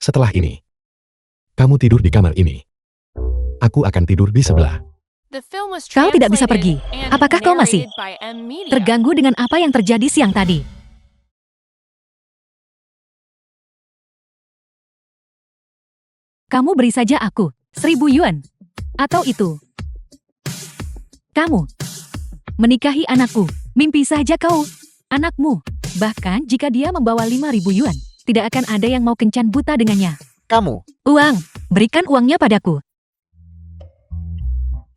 Setelah ini, kamu tidur di kamar ini. Aku akan tidur di sebelah. Kau tidak bisa pergi. Apakah kau masih terganggu dengan apa yang terjadi siang tadi? Kamu beri saja aku 1.000 yuan. Atau itu. Kamu menikahi anakku. Mimpi saja kau. Anakmu. Bahkan jika dia membawa 5.000 yuan, tidak akan ada yang mau kencan buta dengannya. Kamu. Uang. Berikan uangnya padaku.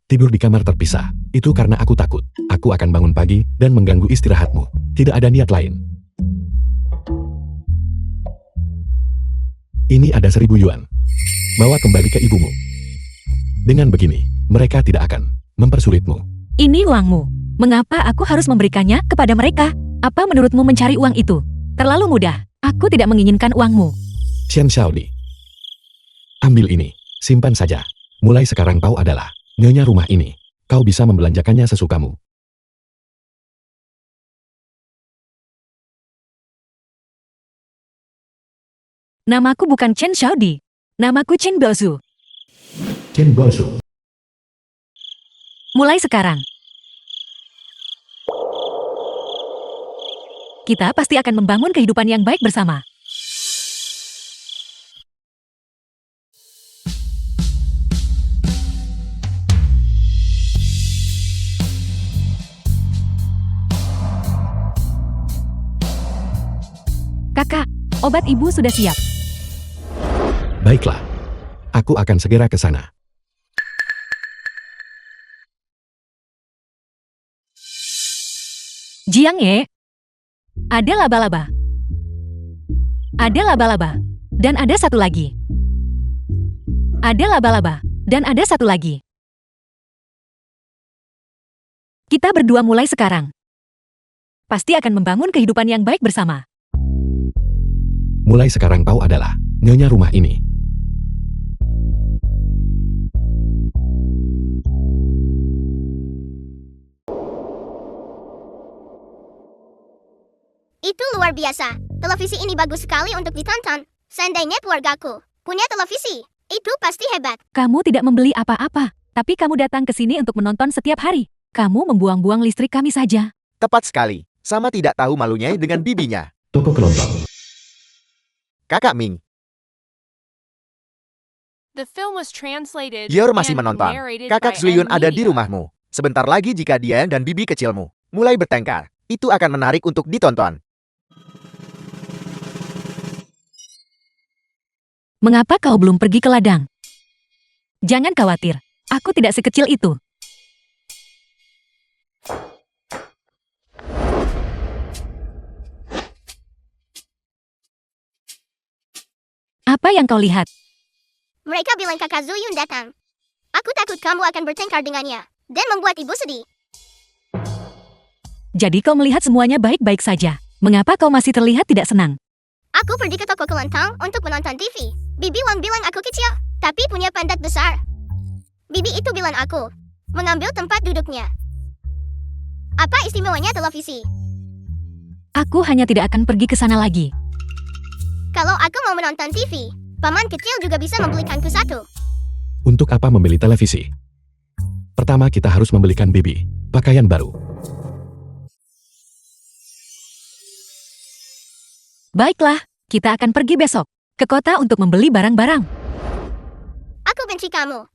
Tidur di kamar terpisah. Itu karena aku takut. Aku akan bangun pagi dan mengganggu istirahatmu. Tidak ada niat lain. Ini ada 1.000 yuan. Bawa kembali ke ibumu. Dengan begini, mereka tidak akan mempersulitmu. Ini uangmu. Mengapa aku harus memberikannya kepada mereka? Apa menurutmu mencari uang itu terlalu mudah? Aku tidak menginginkan uangmu. Xian Xiaoli. Ambil ini. Simpan saja. Mulai sekarang kau adalah nyonya rumah ini. Kau bisa membelanjakannya sesukamu. Namaku bukan Chen Xiaodi. Namaku Chen Bozu. Chen Bozu. Mulai sekarang, kita pasti akan membangun kehidupan yang baik bersama. Kakak, obat ibu sudah siap. Baiklah. Aku akan segera ke sana. Jiang Ye, ada laba-laba. Ada laba-laba. Dan ada satu lagi. Ada laba-laba. Dan ada satu lagi. Kita berdua mulai sekarang. Pasti akan membangun kehidupan yang baik bersama. Mulai sekarang kau adalah nyonya rumah ini. Itu luar biasa. Televisi ini bagus sekali untuk ditonton. Seandainya keluargaku punya televisi, itu pasti hebat. Kamu tidak membeli apa-apa, tapi kamu datang ke sini untuk menonton setiap hari. Kamu membuang-buang listrik kami saja. Tepat sekali. Sama tidak tahu malunya dengan bibinya. Toko kelontong. Kakak Ming. Yor masih menonton. Kakak Zuyun ada di rumahmu. Sebentar lagi jika dia dan bibi kecilmu mulai bertengkar, itu akan menarik untuk ditonton. Mengapa kau belum pergi ke ladang? Jangan khawatir, aku tidak sekecil itu. Apa yang kau lihat? Mereka bilang kakak Zuyun datang. Aku takut kamu akan bertengkar dengannya dan membuat ibu sedih. Jadi kau melihat semuanya baik-baik saja. Mengapa kau masih terlihat tidak senang? Aku pergi ke toko kelontong untuk menonton TV. Bibi Wang bilang aku kecil, tapi punya pantat besar. Bibi itu bilang aku mengambil tempat duduknya. Apa istimewanya televisi? Aku hanya tidak akan pergi ke sana lagi. Kalau aku mau menonton TV, paman kecil juga bisa membelikanku satu. Untuk apa membeli televisi? Pertama kita harus membelikan bibi pakaian baru. Baiklah, kita akan pergi besok ke kota untuk membeli barang-barang. Aku benci kamu.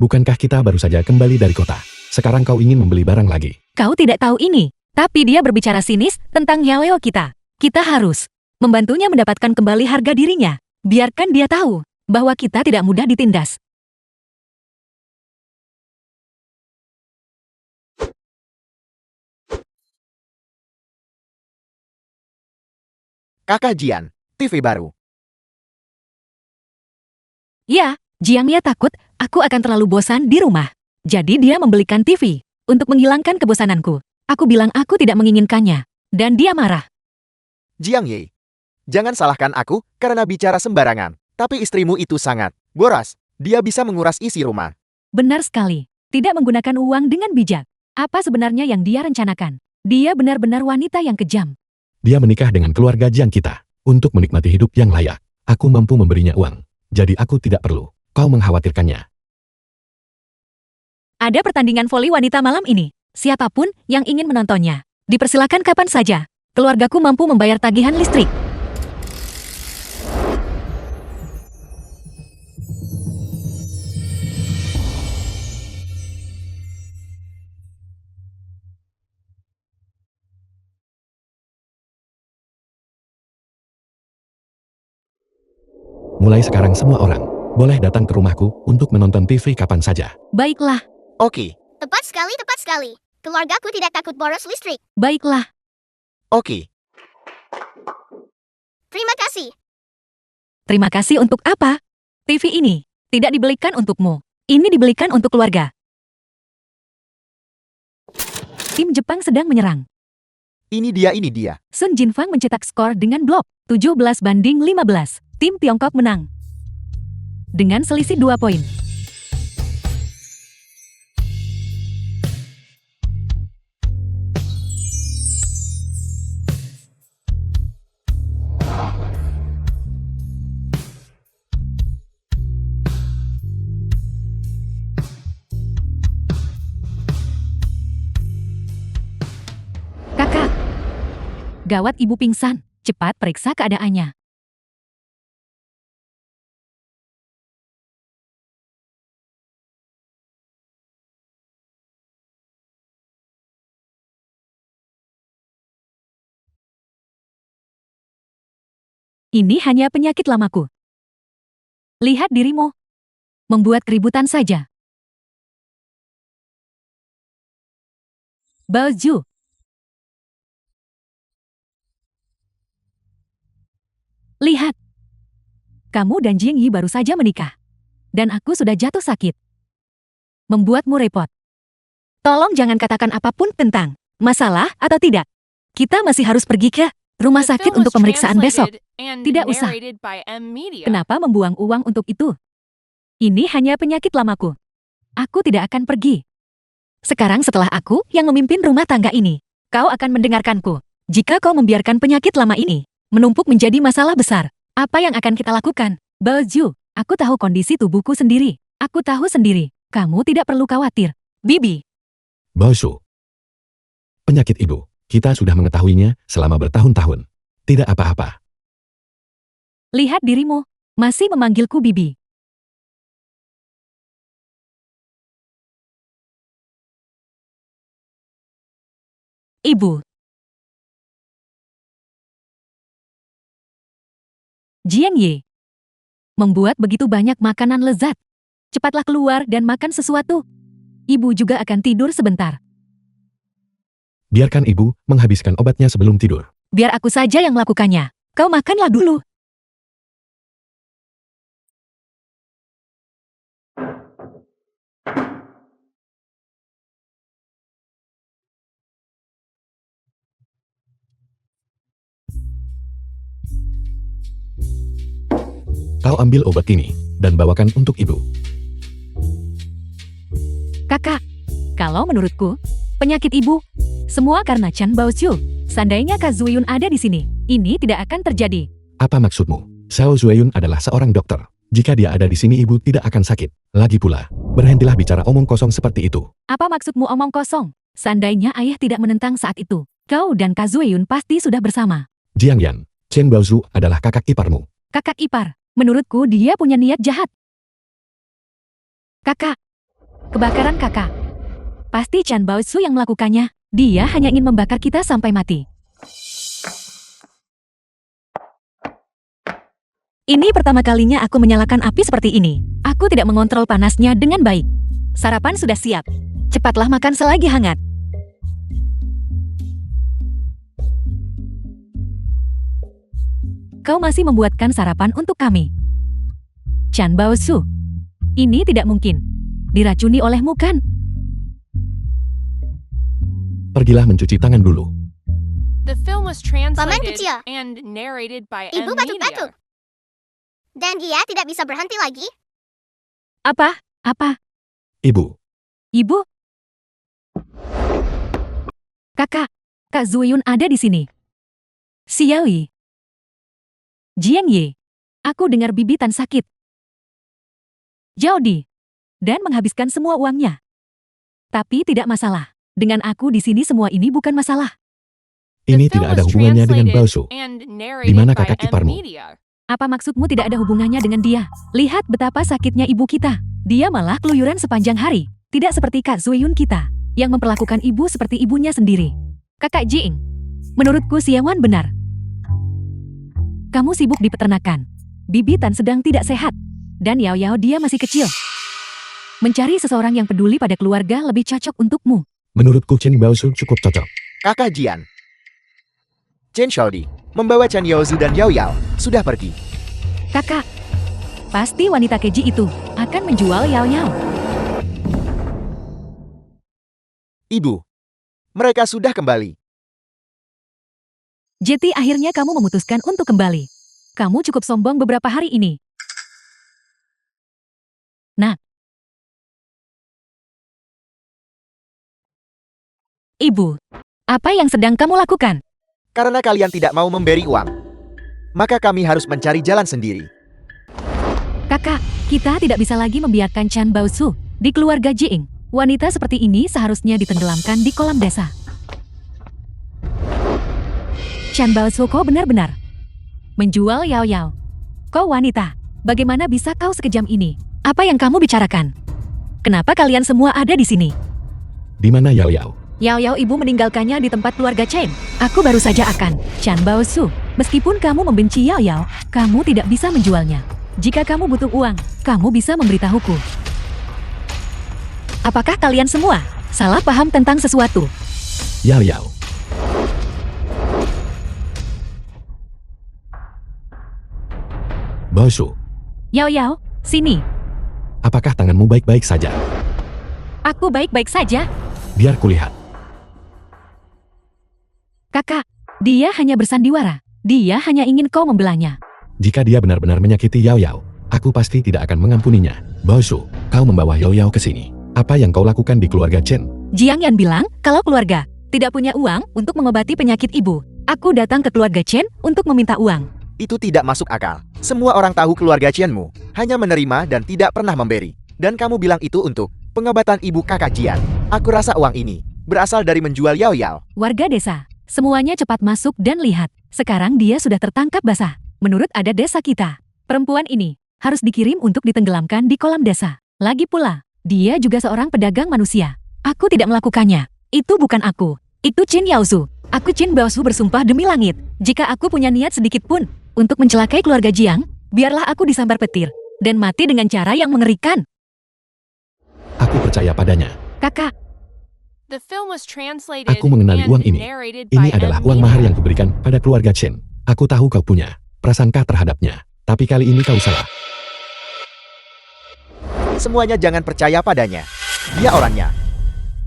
Bukankah kita baru saja kembali dari kota? Sekarang kau ingin membeli barang lagi. Kau tidak tahu ini, tapi dia berbicara sinis tentang Yaleo kita. Kita harus membantunya mendapatkan kembali harga dirinya. Biarkan dia tahu bahwa kita tidak mudah ditindas. Kakak Jian, TV baru. Ya, Jiang Ye takut aku akan terlalu bosan di rumah. Jadi dia membelikan TV untuk menghilangkan kebosananku. Aku bilang aku tidak menginginkannya, dan dia marah. Jiang Ye, jangan salahkan aku karena bicara sembarangan. Tapi istrimu itu sangat boros. Dia bisa menguras isi rumah. Benar sekali, tidak menggunakan uang dengan bijak. Apa sebenarnya yang dia rencanakan? Dia benar-benar wanita yang kejam. Dia menikah dengan keluarga Jiang kita. Untuk menikmati hidup yang layak, aku mampu memberinya uang. Jadi aku tidak perlu kau mengkhawatirkannya. Ada pertandingan voli wanita malam ini. Siapapun yang ingin menontonnya, dipersilakan kapan saja. Keluargaku mampu membayar tagihan listrik. Mulai sekarang semua orang boleh datang ke rumahku untuk menonton TV kapan saja. Baiklah, Oke, Tepat sekali, tepat sekali. Keluargaku tidak takut boros listrik. baiklah. oke. Terima kasih. Terima kasih untuk apa? TV ini tidak dibelikan untukmu. Ini dibelikan untuk keluarga. Tim Jepang sedang menyerang. Ini dia. Sun Jinfang mencetak skor dengan blok 17-15. Tim Tiongkok menang dengan selisih 2 poin. Kakak, gawat, ibu pingsan. Cepat periksa keadaannya. Ini hanya penyakit lamaku. Lihat dirimu. Membuat keributan saja. Baoju. Lihat. Kamu dan Jing Yi baru saja menikah. Dan aku sudah jatuh sakit. Membuatmu repot. Tolong jangan katakan apapun tentang masalah atau tidak. Kita masih harus pergi ke rumah sakit untuk pemeriksaan besok. Tidak usah. Kenapa membuang uang untuk itu? Ini hanya penyakit lamaku. Aku tidak akan pergi. Sekarang setelah aku yang memimpin rumah tangga ini, kau akan mendengarkanku. Jika kau membiarkan penyakit lama ini menumpuk menjadi masalah besar, apa yang akan kita lakukan? Baoju, aku tahu kondisi tubuhku sendiri. Aku tahu sendiri. Kamu tidak perlu khawatir. Bibi. Baosu. Penyakit ibu, kita sudah mengetahuinya selama bertahun-tahun. Tidak apa-apa. Lihat dirimu, masih memanggilku Bibi. Ibu. Jiang Ye. Membuat begitu banyak makanan lezat. Cepatlah keluar dan makan sesuatu. Ibu juga akan tidur sebentar. Biarkan ibu menghabiskan obatnya sebelum tidur. Biar aku saja yang melakukannya. Kau makanlah dulu. Kau ambil obat ini dan bawakan untuk ibu. Kakak, kalau menurutku, penyakit ibu, semua karena Chan Baoxiu. Seandainya Kazuyun ada di sini, ini tidak akan terjadi. Apa maksudmu? Xiao Zueyun adalah seorang dokter. Jika dia ada di sini ibu tidak akan sakit. Lagi pula, berhentilah bicara omong kosong seperti itu. Apa maksudmu omong kosong? Seandainya ayah tidak menentang saat itu, kau dan Kazuyun pasti sudah bersama. Jiang Yan, Chen Baozu adalah kakak iparmu. Kakak ipar, menurutku dia punya niat jahat. Kakak, kebakaran kakak. Pasti Chan Baozu yang melakukannya. Dia hanya ingin membakar kita sampai mati. Ini pertama kalinya aku menyalakan api seperti ini. Aku tidak mengontrol panasnya dengan baik. Sarapan sudah siap. Cepatlah makan selagi hangat. Kau masih membuatkan sarapan untuk kami. Chan Baozu. Ini tidak mungkin. Diracuni olehmu kan? Pergilah mencuci tangan dulu. The film was Paman translated kecil. and narrated by Ibu M batuk-batuk. Media. Dan dia tidak bisa berhenti lagi. Apa? Apa? Ibu, Ibu? Kakak, Kak Zuyun ada di sini. Xiaoyi. Jiang Ye. Aku dengar Bibi Tan sakit. Jody. Dan menghabiskan semua uangnya. Tapi tidak masalah. Dengan aku di sini semua ini bukan masalah. Ini The film tidak ada was hubungannya dengan translated Baosu. and Di narrated mana by kakak M iparmu? Media. Apa maksudmu tidak ada hubungannya dengan dia? Lihat betapa sakitnya ibu kita. Dia malah keluyuran sepanjang hari. Tidak seperti Kak Zuyun kita, yang memperlakukan ibu seperti ibunya sendiri. Kakak Jing, menurutku Xiaowan benar. Kamu sibuk di peternakan. Bibi Tan sedang tidak sehat. Dan Yao Yao dia masih kecil. Mencari seseorang yang peduli pada keluarga lebih cocok untukmu. Menurutku Chen Baosu cukup cocok. Kakak Jian. Chen Xiaodi membawa Chen Yaozu dan Yao Yao sudah pergi. Kakak, pasti wanita keji itu akan menjual Yao Yao. Ibu, mereka sudah kembali. Jeti akhirnya kamu memutuskan untuk kembali. Kamu cukup sombong beberapa hari ini. Nah. Ibu, apa yang sedang kamu lakukan? Karena kalian tidak mau memberi uang, maka kami harus mencari jalan sendiri. Kakak, kita tidak bisa lagi membiarkan Chan Baosu di keluarga Jing. Wanita seperti ini seharusnya ditenggelamkan di kolam desa. Chan Baosu, kau benar-benar menjual Yao Yao. Kau wanita, bagaimana bisa kau sekejam ini? Apa yang kamu bicarakan? Kenapa kalian semua ada di sini? Di mana Yao Yao? Yao Yao ibu meninggalkannya di tempat keluarga Chen. Aku baru saja akan. Chan Baosu, meskipun kamu membenci Yao Yao, kamu tidak bisa menjualnya. Jika kamu butuh uang, kamu bisa memberitahuku. Apakah kalian semua salah paham tentang sesuatu? Yao Yao. Baosu, Yao Yao, sini. apakah tanganmu baik-baik saja? Aku baik-baik saja. Biar kulihat. Kakak, dia hanya bersandiwara. Dia hanya ingin kau membelanya. Jika dia benar-benar menyakiti Yao Yao, aku pasti tidak akan mengampuninya. Baosu, kau membawa Yao Yao ke sini. Apa yang kau lakukan di keluarga Chen? Jiang Yan bilang, kalau keluarga tidak punya uang untuk mengobati penyakit ibu, aku datang ke keluarga Chen untuk meminta uang. Itu tidak masuk akal. Semua orang tahu keluarga Qianmu hanya menerima dan tidak pernah memberi. Dan kamu bilang itu untuk pengobatan ibu kakak Jian. Aku rasa uang ini berasal dari menjual Yao Yao. Warga desa, semuanya cepat masuk dan lihat. Sekarang dia sudah tertangkap basah. Menurut adat desa kita, perempuan ini harus dikirim untuk ditenggelamkan di kolam desa. Lagi pula, dia juga seorang pedagang manusia. Aku tidak melakukannya. Itu bukan aku. Itu Chen Yaozu. Aku Chen Baosu bersumpah demi langit. Jika aku punya niat sedikit pun untuk mencelakai keluarga Jiang, biarlah aku disambar petir dan mati dengan cara yang mengerikan. Aku percaya padanya. Kakak, The film was translated Aku mengenali and uang ini. narrated Ini by adalah M uang mahar Media. yang kuberikan pada keluarga Chen. Aku tahu kau punya prasangka terhadapnya. Tapi kali ini kau salah. Semuanya jangan percaya padanya. Dia orangnya.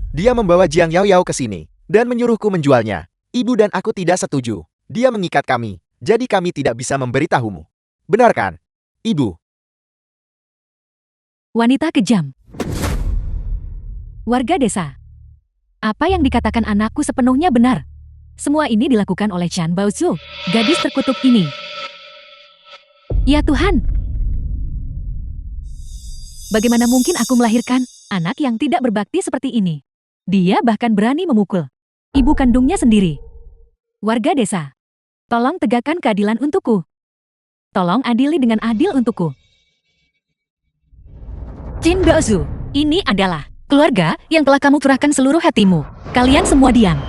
Dia membawa Jiang Yao Yao ke sini dan menyuruhku menjualnya. Ibu dan aku tidak setuju. Dia mengikat kami, jadi kami tidak bisa memberitahumu. Benar kan, Ibu? wanita kejam. Warga desa. Apa yang dikatakan anakku sepenuhnya benar. Semua ini dilakukan oleh Chan Baozu, gadis terkutuk ini. Ya Tuhan. Bagaimana mungkin aku melahirkan anak yang tidak berbakti seperti ini? Dia bahkan berani memukul ibu kandungnya sendiri. Warga desa, tolong tegakkan keadilan untukku. Tolong adili dengan adil untukku. Chen Baozu, ini adalah keluarga yang telah kamu curahkan seluruh hatimu. Kalian semua diam.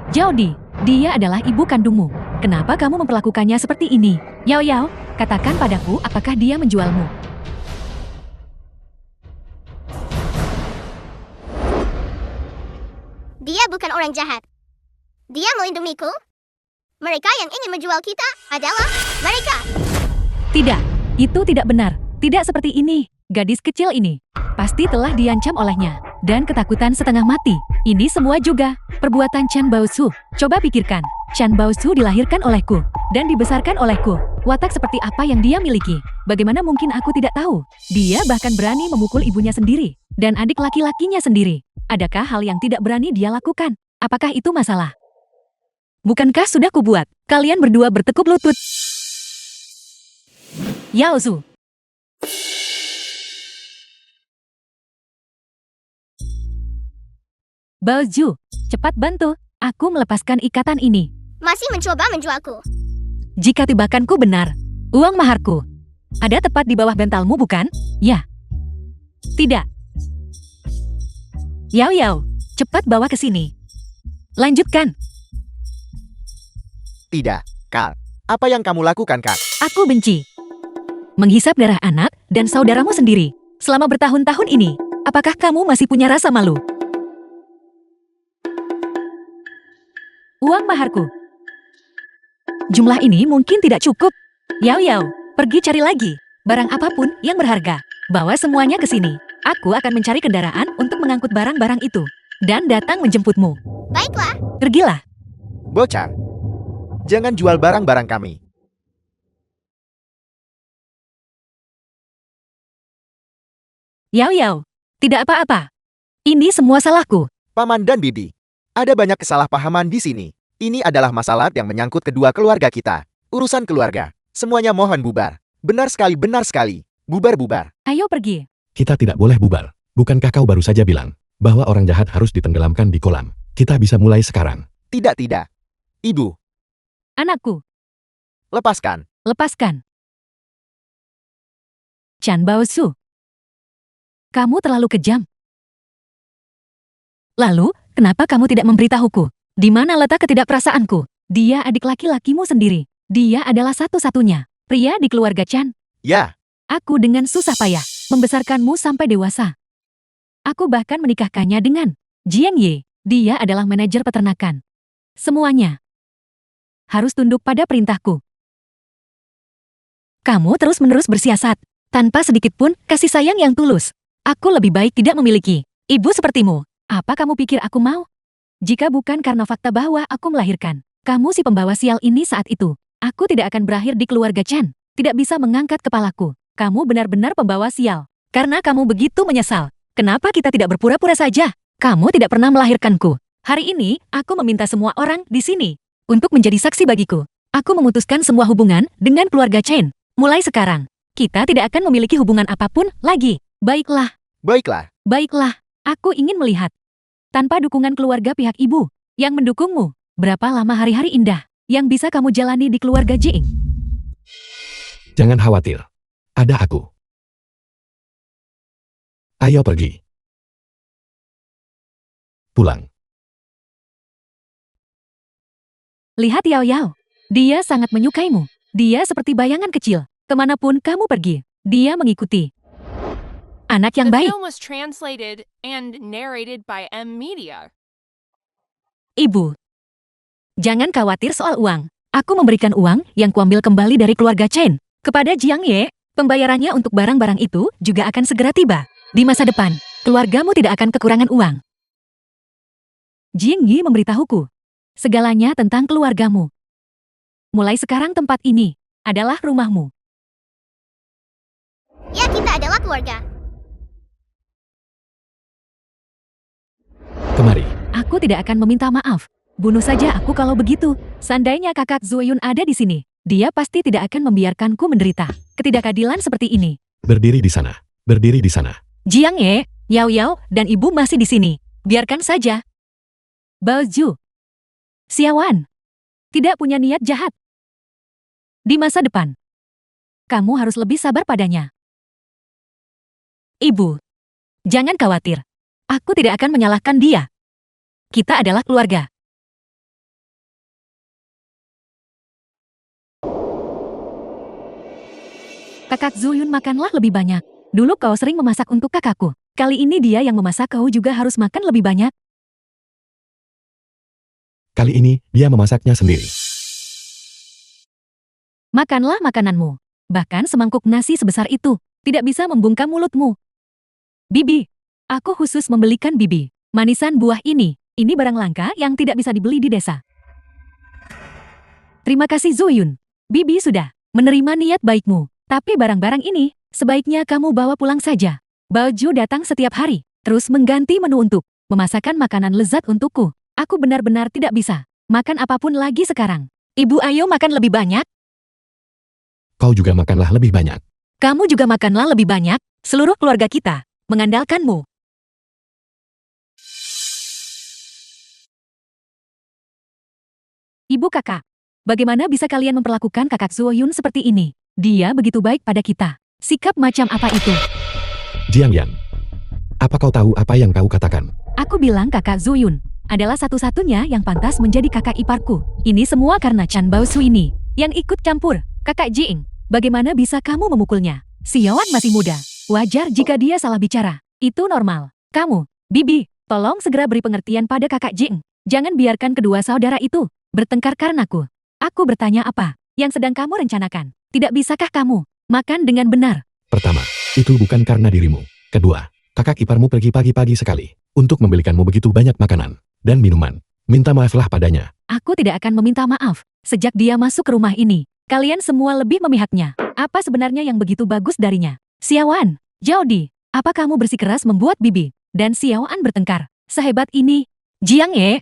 Jody, dia adalah ibu kandungmu. Kenapa kamu memperlakukannya seperti ini? Yao Yao, katakan padaku apakah dia menjualmu? Dia bukan orang jahat. Dia melindungiku. Mereka yang ingin menjual kita adalah mereka. Tidak, itu tidak benar. Tidak seperti ini. Gadis kecil ini pasti telah diancam olehnya dan ketakutan setengah mati. Ini semua juga perbuatan Chan Baozu. Coba pikirkan, Chan Baozu dilahirkan olehku dan dibesarkan olehku. Watak seperti apa yang dia miliki? Bagaimana mungkin aku tidak tahu? Dia bahkan berani memukul ibunya sendiri. dan adik laki-lakinya sendiri. Adakah hal yang tidak berani dia lakukan? Apakah itu masalah? Bukankah sudah kubuat kalian berdua bertekuk lutut? Yao Zhu. Bao Zhu, cepat bantu. Aku melepaskan ikatan ini. Masih mencoba menjualku. Jika tebakanku benar, uang maharku ada tepat di bawah bantalmu, bukan? Ya. Tidak. Yao Yao, cepat bawa ke sini. Lanjutkan. Tidak, Kak. Apa yang kamu lakukan, Kak? Aku benci menghisap darah anak dan saudaramu sendiri selama bertahun-tahun ini. Apakah kamu masih punya rasa malu? Uang maharku. Jumlah ini mungkin tidak cukup. Yao Yao, pergi cari lagi. Barang apapun yang berharga. Bawa semuanya ke sini. Aku akan mencari kendaraan untuk mengangkut barang-barang itu. Dan datang menjemputmu. Baiklah. Pergilah. Bocah. Jangan jual barang-barang kami. Yao Yao, tidak apa-apa. Ini semua salahku. Paman dan Bibi. Ada banyak kesalahpahaman di sini. Ini adalah masalah yang menyangkut kedua keluarga kita. Urusan keluarga. Semuanya mohon bubar. Benar sekali, benar sekali. Bubar-bubar. Ayo pergi. Kita tidak boleh bubar. Bukankah kau baru saja bilang bahwa orang jahat harus ditenggelamkan di kolam? Kita bisa mulai sekarang. Tidak, tidak. Ibu, Anakku, lepaskan. lepaskan. Chan Baosu. Kamu terlalu kejam. Lalu, kenapa kamu tidak memberitahuku? Di mana letak ketidakperasaanku? Dia adik laki-lakimu sendiri. Dia adalah satu-satunya pria di keluarga Chan. Ya, Aku dengan susah payah membesarkanmu sampai dewasa. Aku bahkan menikahkannya dengan Jiang Ye. Dia adalah manajer peternakan. Semuanya harus tunduk pada perintahku. Kamu terus-menerus bersiasat, tanpa sedikit pun kasih sayang yang tulus. Aku lebih baik tidak memiliki ibu sepertimu. Apa kamu pikir aku mau? Jika bukan karena fakta bahwa aku melahirkan kamu si pembawa sial ini saat itu, aku tidak akan berakhir di keluarga Chan. Tidak bisa mengangkat kepalaku. Kamu benar-benar pembawa sial. Karena kamu begitu menyesal. Kenapa kita tidak berpura-pura saja? Kamu tidak pernah melahirkanku. Hari ini, aku meminta semua orang di sini untuk menjadi saksi bagiku. Aku memutuskan semua hubungan dengan keluarga Chen. Mulai sekarang, kita tidak akan memiliki hubungan apapun lagi. Baiklah, baiklah. baiklah. Aku ingin melihat. Tanpa dukungan keluarga pihak ibu yang mendukungmu, berapa lama hari-hari indah yang bisa kamu jalani di keluarga Jing? Jangan khawatir. Ada aku. Ayo pergi. Pulang. Lihat Yao Yao. Dia sangat menyukaimu. Dia seperti bayangan kecil. Kemanapun kamu pergi, dia mengikuti. Anak yang The baik. film was translated and narrated by M Media. Ibu. Jangan khawatir soal uang. Aku memberikan uang yang kuambil kembali dari keluarga Chen kepada Jiang Ye. Pembayarannya untuk barang-barang itu juga akan segera tiba. Di masa depan, keluargamu tidak akan kekurangan uang. Jiang Yi memberitahuku segalanya tentang keluargamu. Mulai sekarang tempat ini adalah rumahmu. Ya, kita adalah keluarga. Kemari. Aku tidak akan meminta maaf. Bunuh saja aku kalau begitu. Seandainya kakak Zuoyun ada di sini, dia pasti tidak akan membiarkanku menderita ketidakadilan seperti ini. Berdiri di sana. Berdiri di sana. Jiang Ye, Yao Yao, dan ibu masih di sini. Biarkan saja. Bao Zhu. Xiaowan. Tidak punya niat jahat. Di masa depan, kamu harus lebih sabar padanya. Ibu, jangan khawatir. Aku tidak akan menyalahkan dia. Kita adalah keluarga. Kakak Zuyun makanlah lebih banyak. Dulu kau sering memasak untuk kakakku. Kali ini dia yang memasak, kau juga harus makan lebih banyak. Kali ini, dia memasaknya sendiri. Makanlah makananmu. Bahkan semangkuk nasi sebesar itu tidak bisa membungkam mulutmu. Bibi, aku khusus membelikan Bibi manisan buah ini. Ini barang langka yang tidak bisa dibeli di desa. Terima kasih Zuyun. Bibi sudah menerima niat baikmu. Tapi barang-barang ini sebaiknya kamu bawa pulang saja. Baoju datang setiap hari, terus mengganti menu untuk memasakkan makanan lezat untukku. Aku benar-benar tidak bisa makan apapun lagi sekarang. Ibu, ayo makan lebih banyak. Kau juga makanlah lebih banyak. Kamu juga makanlah lebih banyak. Seluruh keluarga kita mengandalkanmu. Ibu kakak, bagaimana bisa kalian memperlakukan kakak Zuoyun seperti ini? Dia begitu baik pada kita. Sikap macam apa itu? Jiang Yan, apa kau tahu apa yang kau katakan? Aku bilang kakak Zuoyun adalah satu-satunya yang pantas menjadi kakak iparku. Ini semua karena Chan Baosu ini yang ikut campur. Kakak Jing, bagaimana bisa kamu memukulnya? Xiaoan masih muda. Wajar jika dia salah bicara. Itu normal. Kamu, Bibi, tolong segera beri pengertian pada kakak Jing. Jangan biarkan kedua saudara itu bertengkar karenaku. Aku bertanya apa yang sedang kamu rencanakan? Tidak bisakah kamu makan dengan benar? Pertama, itu bukan karena dirimu. Kedua, kakak iparmu pergi pagi-pagi sekali untuk membelikanmu begitu banyak makanan dan minuman. Minta maaflah padanya. Aku tidak akan meminta maaf. Sejak dia masuk ke rumah ini, kalian semua lebih memihaknya. Apa sebenarnya yang begitu bagus darinya? Xiaoan, Jaodi, apa kamu bersikeras membuat Bibi dan Xiaoan bertengkar sehebat ini? Jiang Ye,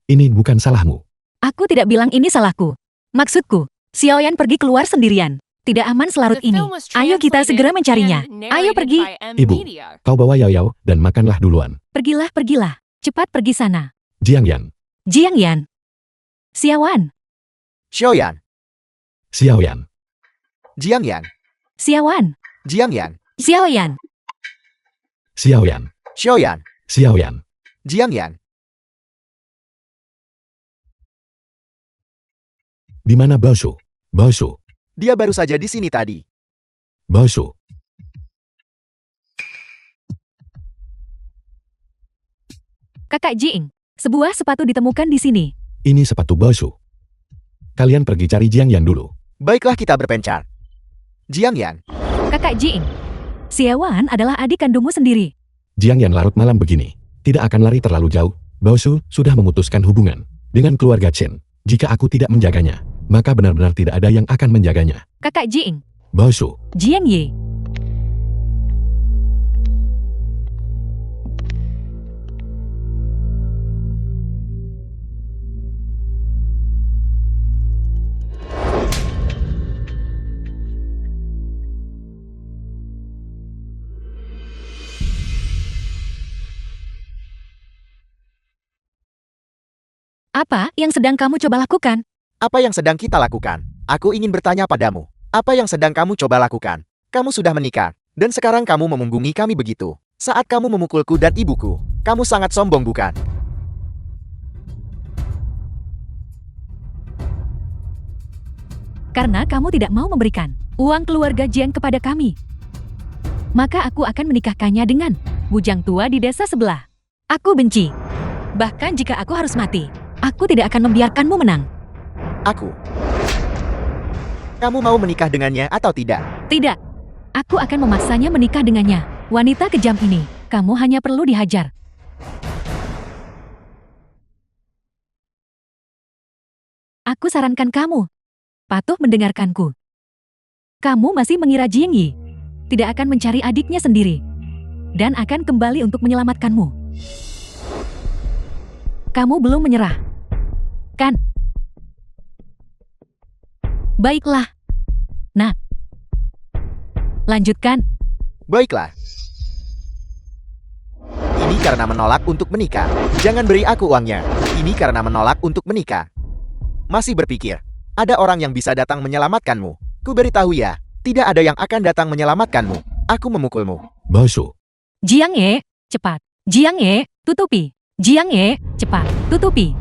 Ini bukan salahmu. aku tidak bilang ini salahku. Maksudku, Xiaoyan pergi keluar sendirian. Tidak aman selarut The ini. film was Ayo kita translated segera mencarinya. and Ayo narrated pergi. by M. Ibu. Media. Kau bawa Yao dan makanlah duluan. Pergilah, pergilah. Cepat pergi sana. Jiang Yan, Jiang Yan. Xiaoan, Xiaoyan, Xiao Yan, Jiang Yan, Xiaoan, Jiang Yan, Xiaoyan. Xiao Yan, Xiaoyan, Xiao Yan. Jiang Yan. Di mana Baosu? Baosu, Dia baru saja di sini tadi. Baosu. Kakak Jing, sebuah sepatu ditemukan di sini. Ini sepatu Baosu. Kalian pergi cari Jiang Yan dulu. Baiklah kita berpencar. Jiang Yan, Kakak Jing, Xiaoan adalah adik kandungmu sendiri. Jiang Yan larut malam begini. Tidak akan lari terlalu jauh. Baosu sudah memutuskan hubungan dengan keluarga Chen. Jika aku tidak menjaganya, maka benar-benar tidak ada yang akan menjaganya. Kakak Jing, Baosu, Jiang Ye. Apa yang sedang kamu coba lakukan? apa yang sedang kita lakukan? Aku ingin bertanya padamu. Apa yang sedang kamu coba lakukan? Kamu sudah menikah, dan sekarang kamu memunggungi kami begitu. Saat kamu memukulku dan ibuku, kamu sangat sombong bukan? Karena kamu tidak mau memberikan uang keluarga Jiang kepada kami. Maka aku akan menikahkannya dengan bujang tua di desa sebelah. Aku benci. Bahkan jika aku harus mati, aku tidak akan membiarkanmu menang. Aku. Kamu mau menikah dengannya atau tidak? Tidak. Aku akan memaksanya menikah dengannya. Wanita kejam ini, kamu hanya perlu dihajar. Aku sarankan kamu, patuh mendengarkanku. Kamu masih mengira Jiang Yi tidak akan mencari adiknya sendiri dan akan kembali untuk menyelamatkanmu. Kamu belum menyerah, kan? Baiklah. Nah, lanjutkan. Baiklah. Ini karena menolak untuk menikah. Jangan beri aku uangnya. Ini karena menolak untuk menikah. Masih berpikir, ada orang yang bisa datang menyelamatkanmu. Ku beritahu ya, tidak ada yang akan datang menyelamatkanmu. Aku memukulmu. Baosu, Jiang Ye, cepat. Jiang Ye, tutupi. Jiang Ye, cepat. Tutupi.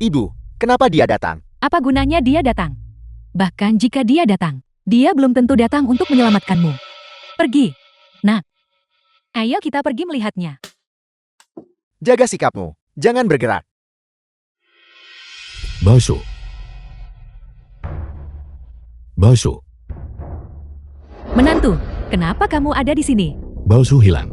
Ibu, kenapa dia datang? Apa gunanya dia datang? Bahkan jika dia datang, dia belum tentu datang untuk menyelamatkanmu. Pergi. Nah, ayo kita pergi melihatnya. Jaga sikapmu. Jangan bergerak. Baosu. Baosu, Menantu, kenapa kamu ada di sini? Baosu hilang.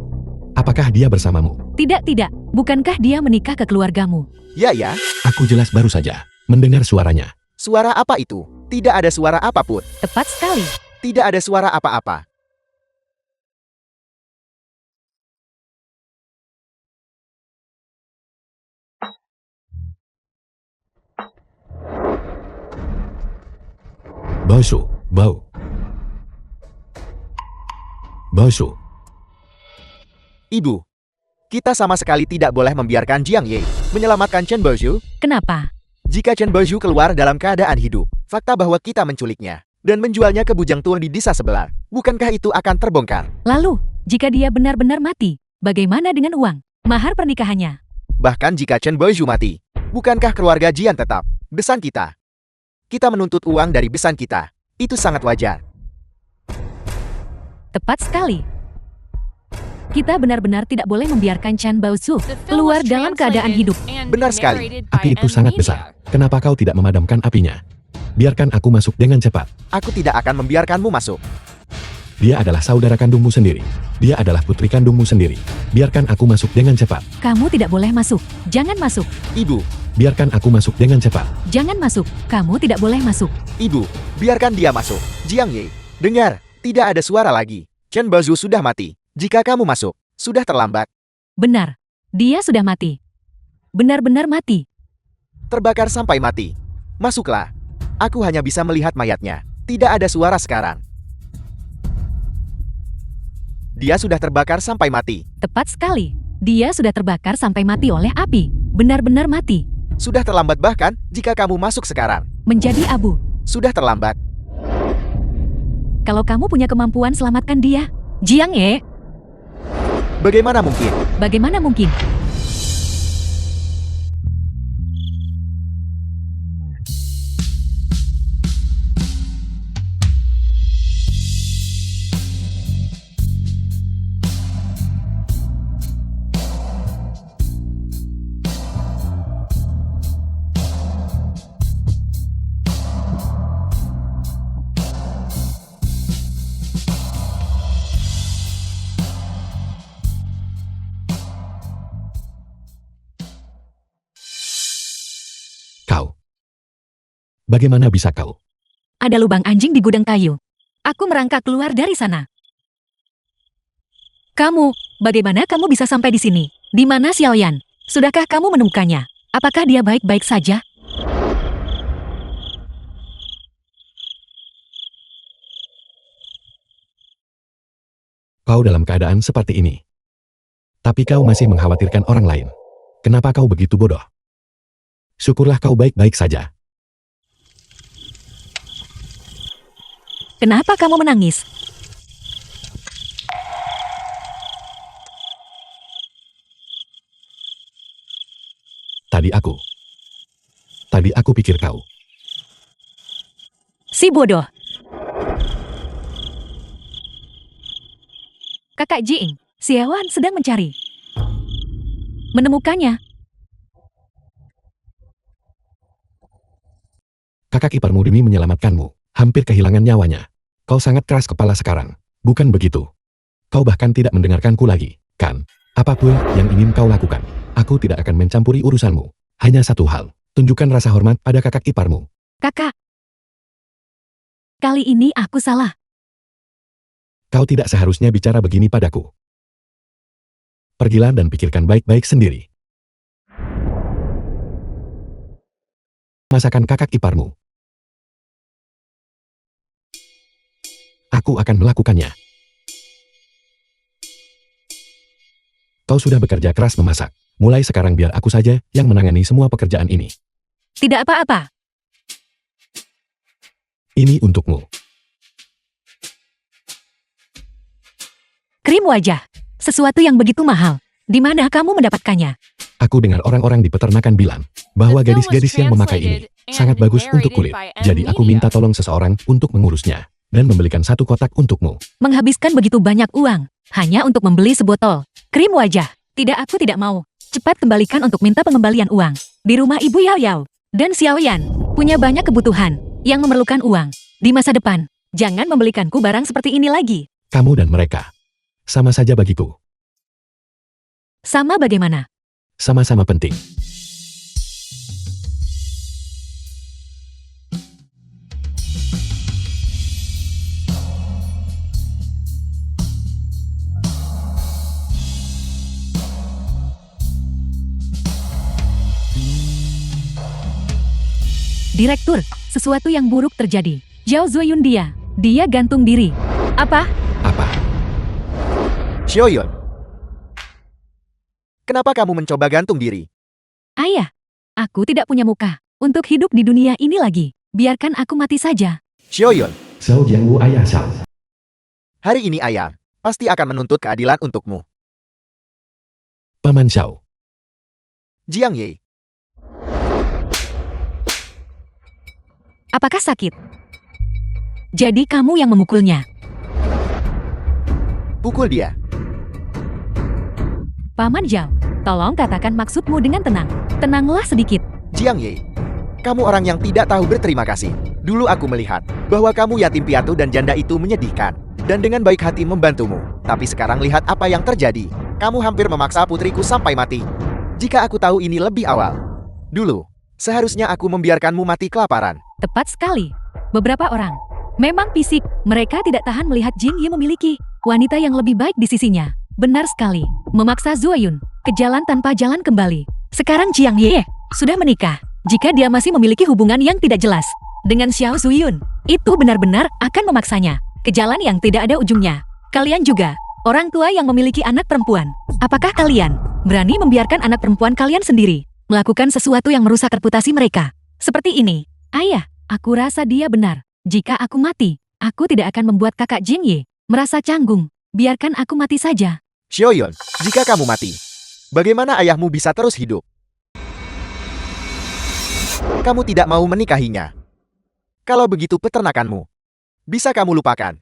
Apakah dia bersamamu? Tidak, tidak. Bukankah dia menikah ke keluargamu? Ya, ya. Aku jelas baru saja mendengar suaranya. Suara apa itu? Tidak ada suara apapun. Tepat sekali. Tidak ada suara apa-apa. Baosu, Bao. Baosu, Ibu, kita sama sekali tidak boleh membiarkan Jiang Ye menyelamatkan Chen Baozhu. Kenapa? Jika Chen Baozhu keluar dalam keadaan hidup, fakta bahwa kita menculiknya dan menjualnya ke bujang tua di desa sebelah, bukankah itu akan terbongkar? Lalu, jika dia benar-benar mati, bagaimana dengan uang, mahar pernikahannya? Bahkan jika Chen Baozhu mati, bukankah keluarga Jian tetap besan kita? Kita menuntut uang dari besan kita. Itu sangat wajar. Tepat sekali. Kita benar-benar tidak boleh membiarkan Chen Baozhu The film keluar was dalam keadaan translated hidup. and Benar sekali. narrated by api itu sangat Media. besar. Kenapa kau tidak memadamkan apinya? Biarkan aku masuk dengan cepat. Aku tidak akan membiarkanmu masuk. Dia adalah saudara kandungmu sendiri. Dia adalah putri kandungmu sendiri. Biarkan aku masuk dengan cepat. Kamu tidak boleh masuk. Jangan masuk. Ibu, Biarkan aku masuk dengan cepat. Jangan masuk. Kamu tidak boleh masuk. ibu, biarkan dia masuk. Jiang Ye, dengar, tidak ada suara lagi. Chen Baozhu sudah mati. Jika kamu masuk, sudah terlambat. Benar. Dia sudah mati. Benar-benar mati. Terbakar sampai mati. Masuklah. Aku hanya bisa melihat mayatnya. Tidak ada suara sekarang. Dia sudah terbakar sampai mati. Tepat sekali. Dia sudah terbakar sampai mati oleh api. Benar-benar mati. Sudah terlambat bahkan jika kamu masuk sekarang. Menjadi abu. Sudah terlambat. Kalau kamu punya kemampuan selamatkan dia. Jiang Ye, Bagaimana mungkin? bagaimana mungkin? Kau. Bagaimana bisa kau? Ada lubang anjing di gudang kayu. Aku merangkak keluar dari sana. Kamu, bagaimana kamu bisa sampai di sini? Di mana Xiaoyan? Sudahkah kamu menemukannya? Apakah dia baik-baik saja? Kau dalam keadaan seperti ini. Tapi kau masih mengkhawatirkan orang lain. Kenapa kau begitu bodoh? Syukurlah kau baik-baik saja. Kenapa kamu menangis? Tadi aku pikir kau. Si bodoh. Kakak Jing, Xiaoyan sedang mencari. Menemukannya. Kakak iparmu demi menyelamatkanmu, hampir kehilangan nyawanya. Kau sangat keras kepala sekarang, bukan begitu? Kau bahkan tidak mendengarkanku lagi, kan? Apapun yang ingin kau lakukan, aku tidak akan mencampuri urusanmu. Hanya satu hal, tunjukkan rasa hormat pada kakak iparmu. Kakak. Kali ini aku salah. Kau tidak seharusnya bicara begini padaku. Pergilah dan pikirkan baik-baik sendiri. Masakan kakak iparmu. Aku akan melakukannya. Kau sudah bekerja keras memasak. Mulai sekarang biar aku saja yang menangani semua pekerjaan ini. Tidak apa-apa. Ini untukmu. Krim wajah. Sesuatu yang begitu mahal. Di mana kamu mendapatkannya? Aku dengar orang-orang di peternakan bilang bahwa The film was gadis-gadis yang memakai ini translated sangat and bagus untuk narrated kulit. by Jadi aku Media. minta tolong seseorang untuk mengurusnya dan membelikan satu kotak untukmu. Menghabiskan begitu banyak uang. Hanya untuk membeli sebotol. Krim wajah. Tidak, aku tidak mau. Cepat kembalikan untuk minta pengembalian uang. Di rumah Ibu Yao Yao. Dan Xiaoyan. Punya banyak kebutuhan. Yang memerlukan uang. Di masa depan. Jangan membelikanku barang seperti ini lagi. Kamu dan mereka sama saja bagiku. Sama bagaimana? Sama-sama penting. Direktur, sesuatu yang buruk terjadi. Zhao Zuiyun dia gantung diri. Apa? Apa? Xiaoyun. Kenapa kamu mencoba gantung diri? Ayah, aku tidak punya muka untuk hidup di dunia ini lagi. Biarkan aku mati saja. Xiaoyun, Zhao Jiangwu ayah Zhao. hari ini ayah pasti akan menuntut keadilan untukmu. Paman Zhao. Jiang Ye, Apakah sakit? Jadi kamu yang memukulnya. pukul dia. Paman Zhao, tolong katakan maksudmu dengan tenang. Tenanglah sedikit. Jiang Ye, kamu orang yang tidak tahu berterima kasih. Dulu aku melihat bahwa kamu yatim piatu dan janda itu menyedihkan. Dan dengan baik hati membantumu. Tapi sekarang lihat apa yang terjadi. Kamu hampir memaksa putriku sampai mati. Jika aku tahu ini lebih awal. Dulu, seharusnya aku membiarkanmu mati kelaparan. Tepat sekali. Beberapa orang memang fisik, mereka tidak tahan melihat Jing Yi memiliki wanita yang lebih baik di sisinya. Benar sekali. Memaksa Zuoyun ke jalan tanpa jalan kembali. Sekarang Jiang Ye sudah menikah. Jika dia masih memiliki hubungan yang tidak jelas dengan Xiao Zuiyun, itu benar-benar akan memaksanya ke jalan yang tidak ada ujungnya. Kalian juga, orang tua yang memiliki anak perempuan. Apakah kalian berani membiarkan anak perempuan kalian sendiri melakukan sesuatu yang merusak reputasi mereka? Seperti ini. Ayah, aku rasa dia benar. Jika aku mati, aku tidak akan membuat kakak Jing Yi merasa canggung. Biarkan aku mati saja. Xiaoyun, jika kamu mati, bagaimana ayahmu bisa terus hidup? Kamu tidak mau menikahinya. Kalau begitu peternakanmu bisa kamu lupakan.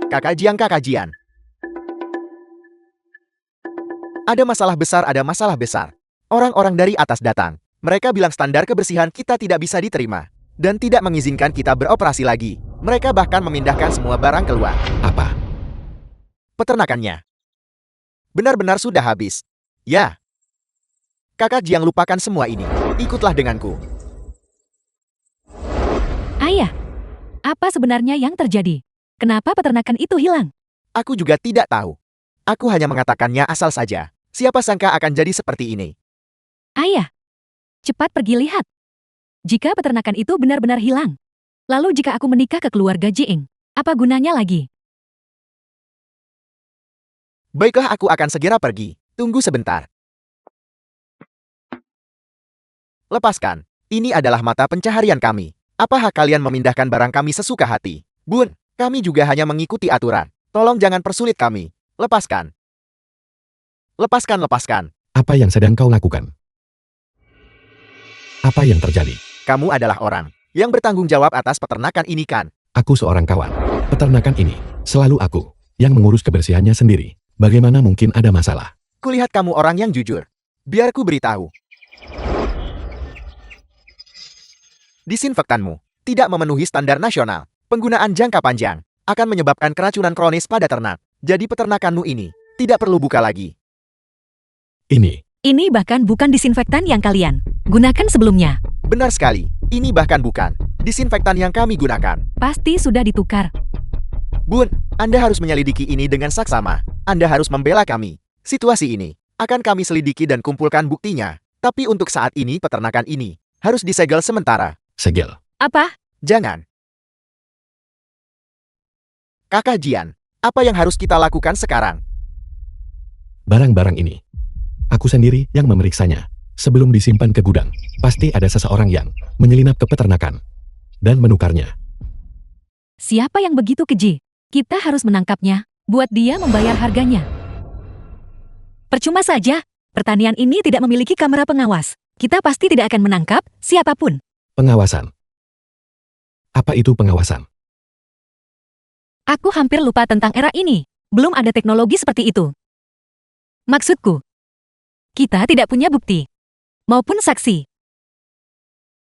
Kakak Jian. Ada masalah besar. Orang-orang dari atas datang. Mereka bilang standar kebersihan kita tidak bisa diterima. Dan tidak mengizinkan kita beroperasi lagi. Mereka bahkan memindahkan semua barang keluar. Apa? Peternakannya benar-benar sudah habis. Ya. Kakak Jiang, lupakan semua ini. Ikutlah denganku. Ayah, apa sebenarnya yang terjadi? Kenapa peternakan itu hilang? Aku juga tidak tahu. Aku hanya mengatakannya asal saja. Siapa sangka akan jadi seperti ini. Ayah, cepat pergi lihat. Jika peternakan itu benar-benar hilang. Lalu jika aku menikah ke keluarga Jiing, apa gunanya lagi? Baiklah, aku akan segera pergi. Tunggu sebentar. Lepaskan. Ini adalah mata pencaharian kami. Apa hak kalian memindahkan barang kami sesuka hati? Bun, kami juga hanya mengikuti aturan. Tolong jangan persulit kami. Lepaskan. Lepaskan. Apa yang sedang kau lakukan? Apa yang terjadi? Kamu adalah orang yang bertanggung jawab atas peternakan ini, kan? Aku seorang kawan. Peternakan ini, selalu aku, yang mengurus kebersihannya sendiri. Bagaimana mungkin ada masalah? Kulihat kamu orang yang jujur. Biar ku beritahu. Disinfektanmu tidak memenuhi standar nasional. Penggunaan jangka panjang akan menyebabkan keracunan kronis pada ternak. Jadi peternakanmu ini tidak perlu buka lagi. Ini bahkan bukan disinfektan yang kalian gunakan sebelumnya. Benar sekali. Ini bahkan bukan disinfektan yang kami gunakan. Pasti sudah ditukar. Bun, Anda harus menyelidiki ini dengan saksama. Anda harus membela kami. Situasi ini akan kami selidiki dan kumpulkan buktinya. Tapi untuk saat ini peternakan ini harus disegel sementara. Segel. Apa? Jangan. Kakak Jian, apa yang harus kita lakukan sekarang? Barang-barang ini. Aku sendiri yang memeriksanya. Sebelum disimpan ke gudang, pasti ada seseorang yang menyelinap ke peternakan dan menukarnya. Siapa yang begitu keji? Kita harus menangkapnya, buat dia membayar harganya. Percuma saja, pertanian ini tidak memiliki kamera pengawas. Kita pasti tidak akan menangkap siapapun. Pengawasan. Apa itu pengawasan? Aku hampir lupa tentang era ini. Belum ada teknologi seperti itu. Maksudku, kita tidak punya bukti maupun saksi.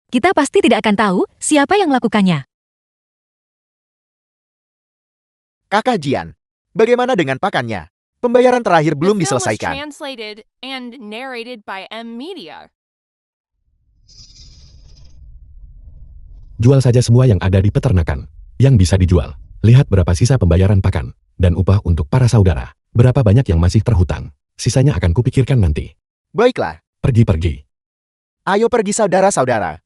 Kita pasti tidak akan tahu siapa yang melakukannya. Kakak Jian, bagaimana dengan pakannya? Pembayaran terakhir The belum film was diselesaikan. translated and narrated by M Media. Jual saja semua yang ada di peternakan. Yang bisa dijual. Lihat berapa sisa pembayaran pakan. Dan upah untuk para saudara. Berapa banyak yang masih terhutang. Sisanya akan kupikirkan nanti. Baiklah, Pergi. ayo pergi saudara-saudara.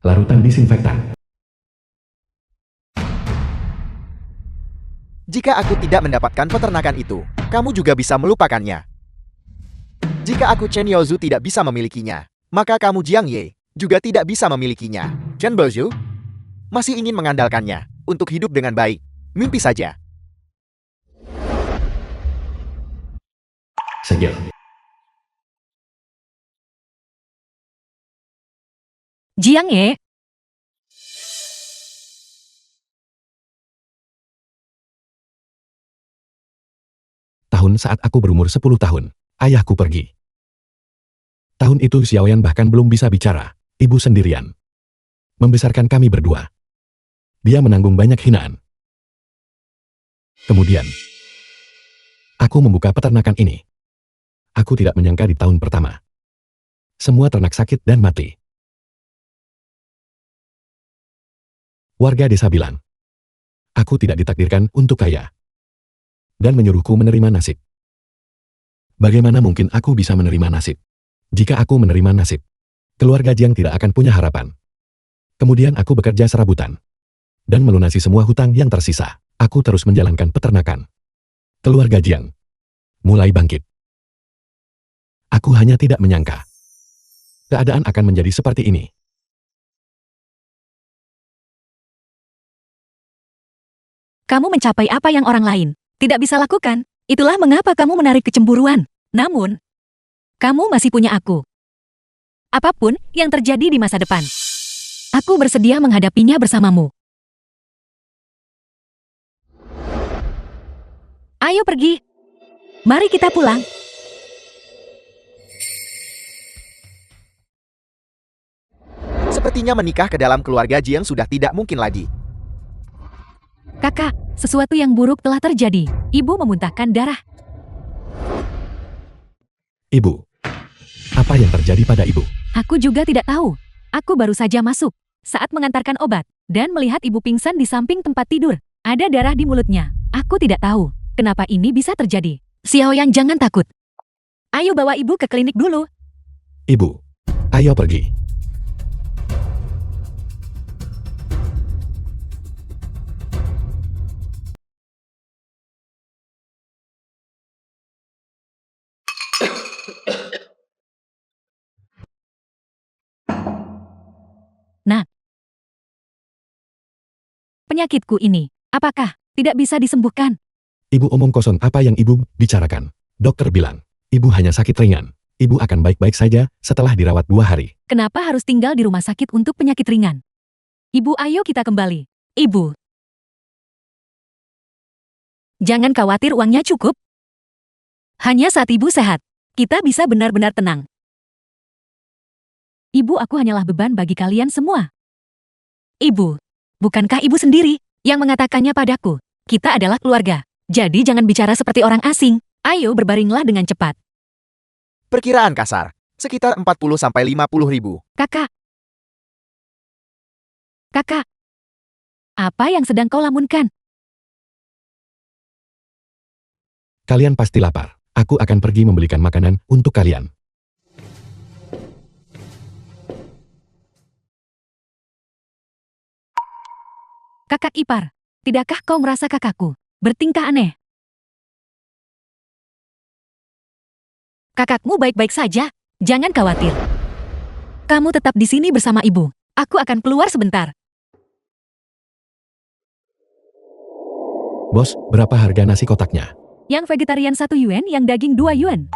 Larutan disinfektan. Jika aku tidak mendapatkan peternakan itu, kamu juga bisa melupakannya. Jika aku Chen Yaozu tidak bisa memilikinya, maka kamu Jiang Ye juga tidak bisa memilikinya. Chen Bozu masih ingin mengandalkannya untuk hidup dengan baik. Mimpi saja. Segel. Jiang Ye, Tahun saat aku berumur 10 tahun, ayahku pergi. Tahun itu Xiaoyan bahkan belum bisa bicara, ibu sendirian. Membesarkan kami berdua. Dia menanggung banyak hinaan. Kemudian, aku membuka peternakan ini. Aku tidak menyangka di tahun pertama. Semua ternak sakit dan mati. Warga desa bilang, aku tidak ditakdirkan untuk kaya. Dan menyuruhku menerima nasib. Bagaimana mungkin aku bisa menerima nasib? Jika aku menerima nasib, keluarga Jiang tidak akan punya harapan. Kemudian aku bekerja serabutan. Dan melunasi semua hutang yang tersisa. Aku terus menjalankan peternakan. Keluarga Jiang mulai bangkit. Aku hanya tidak menyangka keadaan akan menjadi seperti ini. kamu mencapai apa yang orang lain tidak bisa lakukan. Itulah mengapa kamu menarik kecemburuan. Namun, kamu masih punya aku. Apapun yang terjadi di masa depan, aku bersedia menghadapinya bersamamu. Ayo pergi. Mari kita pulang. Sepertinya menikah ke dalam keluarga Jiang sudah tidak mungkin lagi. Kakak, sesuatu yang buruk telah terjadi. Ibu memuntahkan darah. Ibu, apa yang terjadi pada ibu? Aku juga tidak tahu. Aku baru saja masuk saat mengantarkan obat dan melihat ibu pingsan di samping tempat tidur. Ada darah di mulutnya. Aku tidak tahu kenapa ini bisa terjadi. Xiaoyan, jangan takut. Ayo bawa ibu ke klinik dulu. Ibu, ayo pergi. Penyakitku ini, apakah tidak bisa disembuhkan? Ibu omong kosong apa yang ibu bicarakan. Dokter bilang, ibu hanya sakit ringan. Ibu akan baik-baik saja setelah dirawat 2 hari. Kenapa harus tinggal di rumah sakit untuk penyakit ringan? Ibu, ayo kita kembali. Ibu. Jangan khawatir, uangnya cukup. Hanya saat ibu sehat, kita bisa benar-benar tenang. Ibu, aku hanyalah beban bagi kalian semua. Ibu, bukankah ibu sendiri yang mengatakannya padaku? Kita adalah keluarga, jadi jangan bicara seperti orang asing. Ayo berbaringlah dengan cepat. Perkiraan kasar, sekitar 40-50 ribu. Kakak. Kakak. Apa yang sedang kau lamunkan? Kalian pasti lapar. Aku akan pergi membelikan makanan untuk kalian. Kakak ipar, tidakkah kau merasa kakakku bertingkah aneh? Kakakmu baik-baik saja, jangan khawatir. Kamu tetap di sini bersama ibu. Aku akan keluar sebentar. Bos, berapa harga nasi kotaknya? Yang vegetarian 1 yuan, yang daging 2 yuan.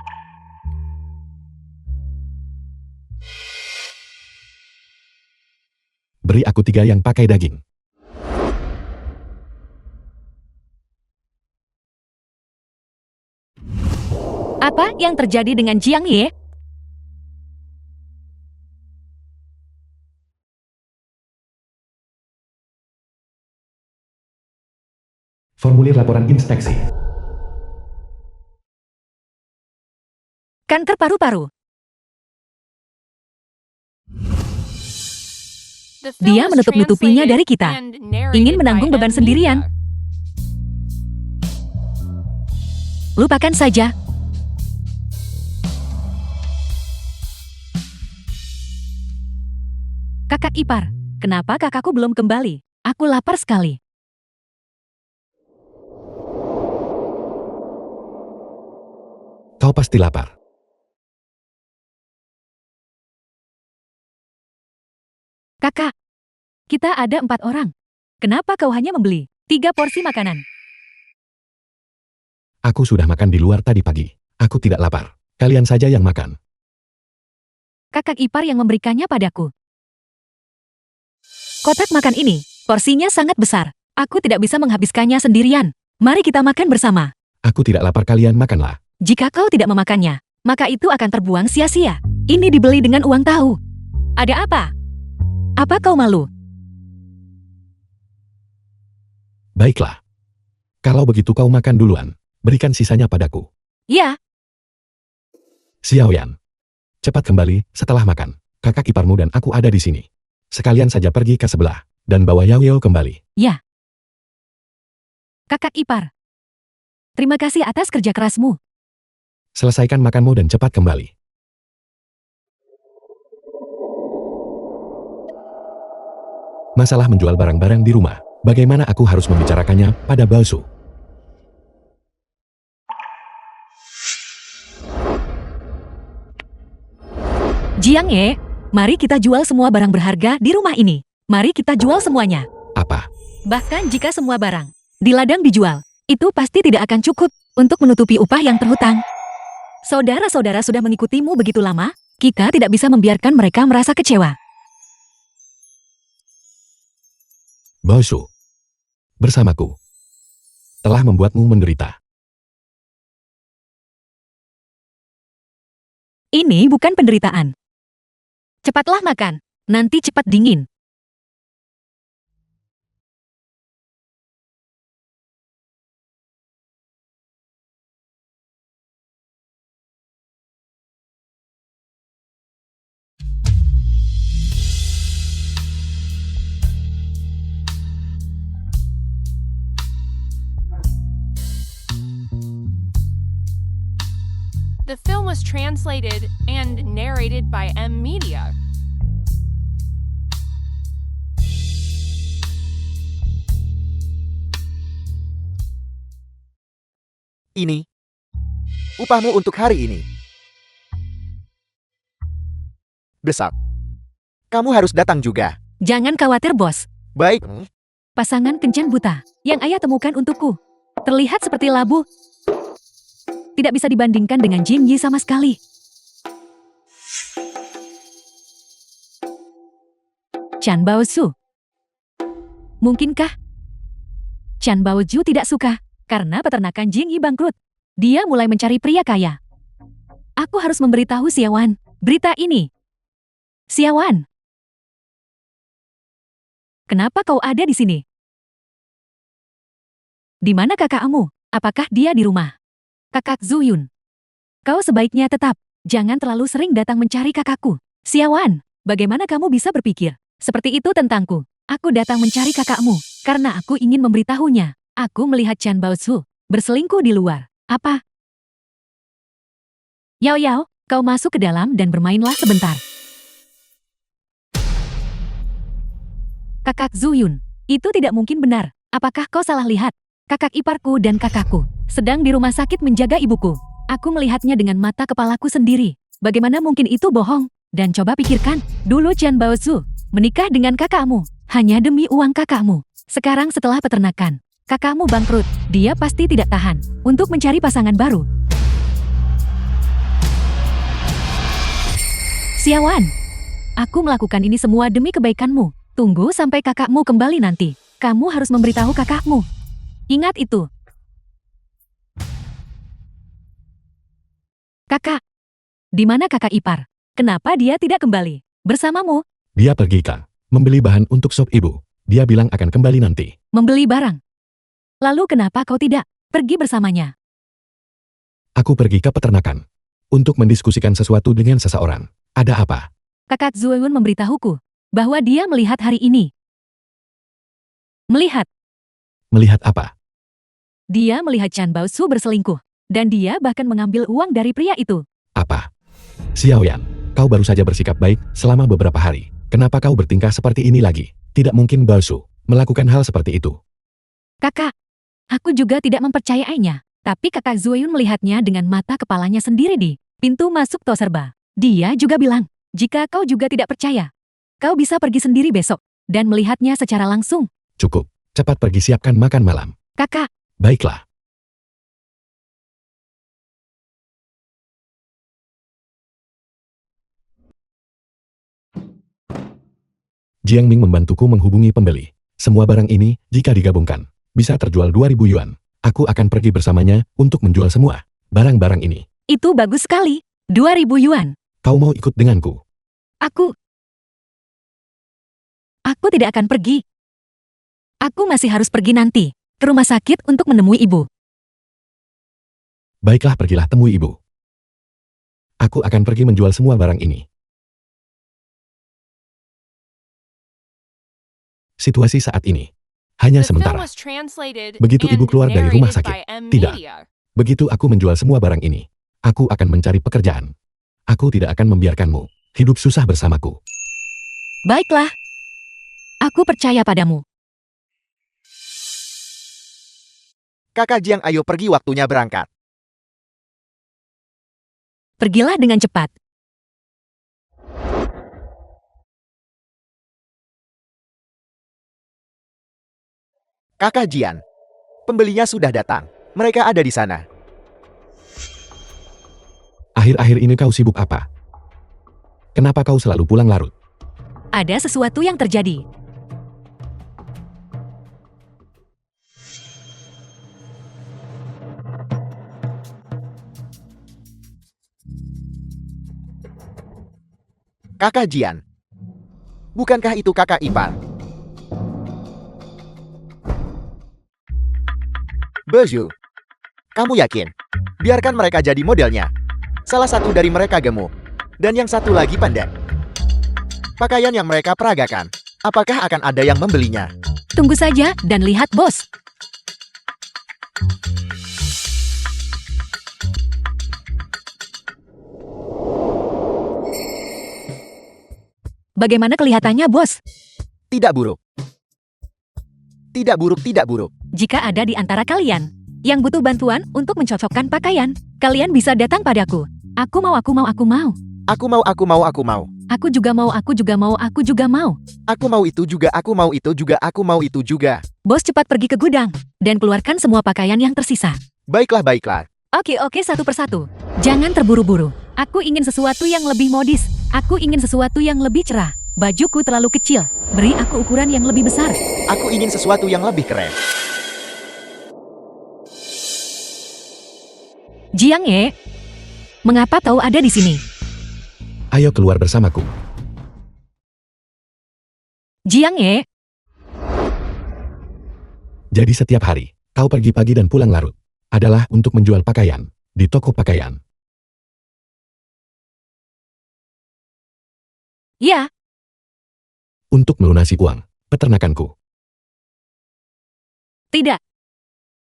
Beri aku 3 yang pakai daging. Apa yang terjadi dengan Jiang Ye? Formulir laporan inspeksi. Kanker paru-paru. The film Dia was menutup-nutupinya translated dari kita. and narrated Ingin by menanggung beban M. sendirian. Mika. Lupakan saja. Kakak ipar, Kenapa kakakku belum kembali? Aku lapar sekali. Kau pasti lapar. Kakak, kita ada 4 orang. Kenapa kau hanya membeli 3 porsi makanan? Aku sudah makan di luar tadi pagi. Aku tidak lapar. Kalian saja yang makan. Kakak ipar yang memberikannya padaku. Kotak makan ini, porsinya sangat besar. Aku tidak bisa menghabiskannya sendirian. Mari kita makan bersama. Aku tidak lapar, kalian makanlah. Jika kau tidak memakannya, maka itu akan terbuang sia-sia. Ini dibeli dengan uang tahu. Ada apa? Apa kau malu? Baiklah. Kalau begitu kau makan duluan. Berikan sisanya padaku. Ya, Xiaoyan. Cepat kembali setelah makan. Kakak iparmu dan aku ada di sini. Sekalian saja pergi ke sebelah dan bawa Yao Yao kembali. ya. Kakak ipar. Terima kasih atas kerja kerasmu. Selesaikan makanmu dan cepat kembali. Masalah menjual barang-barang di rumah. Bagaimana aku harus membicarakannya pada Baosu? Jiang Ye, mari kita jual semua barang berharga di rumah ini. Mari kita jual semuanya. Apa? Bahkan jika semua barang di ladang dijual, itu pasti tidak akan cukup untuk menutupi upah yang terhutang. Saudara-saudara sudah mengikutimu begitu lama, kita tidak bisa membiarkan mereka merasa kecewa. Baosu. Bersamaku. Telah membuatmu menderita. Ini bukan penderitaan. Cepatlah makan, nanti cepat dingin. The film was translated and narrated by M Media. Ini upahmu untuk hari ini. Besok, kamu harus datang juga. Jangan khawatir, bos. Baik. Pasangan kencan buta yang ayah temukan untukku. Terlihat seperti labu. Tidak bisa dibandingkan dengan Jim Yi sama sekali. Chan Baozu. Mungkinkah Chan Baozu tidak suka karena peternakan Jing Yi bangkrut? Dia mulai mencari pria kaya. Aku harus memberitahu Xiaowan berita ini. Xiaowan, kenapa kau ada di sini? Di mana kakakmu? Apakah dia di rumah? Kakak Zuyun, kau sebaiknya tetap jangan terlalu sering datang mencari kakakku. Xiaowan, bagaimana kamu bisa berpikir seperti itu tentangku? Aku datang mencari kakakmu karena aku ingin memberitahunya. Aku melihat Chan Baozu berselingkuh di luar. Apa? Yao Yao, kau masuk ke dalam dan bermainlah sebentar. Kakak Zuyun, itu tidak mungkin benar. Apakah kau salah lihat? Kakak iparku dan kakakku sedang di rumah sakit menjaga ibuku. Aku melihatnya dengan mata kepalaku sendiri. Bagaimana mungkin itu bohong? Dan coba pikirkan, dulu Chan Baozu menikah dengan kakakmu hanya demi uang kakakmu. Sekarang setelah peternakan, kakakmu bangkrut. Dia pasti tidak tahan untuk mencari pasangan baru. Xiaowan, aku melakukan ini semua demi kebaikanmu. Tunggu sampai kakakmu kembali nanti. Kamu harus memberitahu kakakmu. Ingat itu. Kakak, di mana kakak ipar? Kenapa dia tidak kembali bersamamu? Dia pergi, Kang. Membeli bahan untuk sop ibu. Dia bilang akan kembali nanti. Membeli barang. Lalu kenapa kau tidak pergi bersamanya? Aku pergi ke peternakan. Untuk mendiskusikan sesuatu dengan seseorang. Ada apa? Kakak Zueun memberitahuku bahwa dia melihat hari ini. Melihat? Melihat apa? Dia melihat Chan Baozu berselingkuh. Dan dia bahkan mengambil uang dari pria itu. Apa? Xiaoyan, kau baru saja bersikap baik selama beberapa hari. Kenapa kau bertingkah seperti ini lagi? Tidak mungkin Baosu melakukan hal seperti itu. Kakak, aku juga tidak mempercayainya. Tapi kakak Zuoyun melihatnya dengan mata kepalanya sendiri di pintu masuk Toserba. Dia juga bilang, jika kau juga tidak percaya, kau bisa pergi sendiri besok dan melihatnya secara langsung. Cukup, cepat pergi siapkan makan malam. Kakak, Baiklah. Jiang Ming membantuku menghubungi pembeli. Semua barang ini, jika digabungkan, bisa terjual 2.000 yuan. Aku akan pergi bersamanya untuk menjual semua barang-barang ini. itu bagus sekali. 2.000 yuan. Kau mau ikut denganku? Aku tidak akan pergi. Aku masih harus pergi nanti ke rumah sakit untuk menemui ibu. Baiklah, pergilah temui ibu. Aku akan pergi menjual semua barang ini. Situasi saat ini hanya The film sementara. was translated Begitu ibu and keluar dari rumah narrated sakit, by M. tidak. Media. Begitu aku menjual semua barang ini, aku akan mencari pekerjaan. Aku tidak akan membiarkanmu hidup susah bersamaku. Baiklah. Aku percaya padamu. Kakak Jiang, ayo pergi, waktunya berangkat. Pergilah dengan cepat. Kakak Jian. Pembelinya sudah datang. Mereka ada di sana. Akhir-akhir ini kau sibuk apa? Kenapa kau selalu pulang larut? Ada sesuatu yang terjadi. Kakak Jian. Bukankah itu kakak ipar? Beju. Kamu yakin? Biarkan mereka jadi modelnya. Salah satu dari mereka gemuk. Dan yang satu lagi pendek. Pakaian yang mereka peragakan. Apakah akan ada yang membelinya? Tunggu saja dan lihat, bos. Bagaimana kelihatannya, bos? Tidak buruk. Tidak buruk, tidak buruk. Jika ada di antara kalian yang butuh bantuan untuk mencocokkan pakaian, kalian bisa datang padaku. Aku mau, aku mau, aku mau. Aku mau, aku mau, aku mau. Aku juga mau, aku juga mau, aku juga mau. Aku mau itu juga, aku mau itu juga, aku mau itu juga. Bos, cepat pergi ke gudang dan keluarkan semua pakaian yang tersisa. Baiklah, baiklah. Oke, satu persatu. Jangan terburu-buru. Aku ingin sesuatu yang lebih modis. Aku ingin sesuatu yang lebih cerah. Bajuku terlalu kecil. Beri aku ukuran yang lebih besar. Aku ingin sesuatu yang lebih keren. Jiang Ye, mengapa kau ada di sini? Ayo keluar bersamaku. Jiang Ye, Jadi setiap hari, kau pergi pagi dan pulang larut. Adalah untuk menjual pakaian di toko pakaian. ya, Untuk melunasi uang peternakanku. tidak.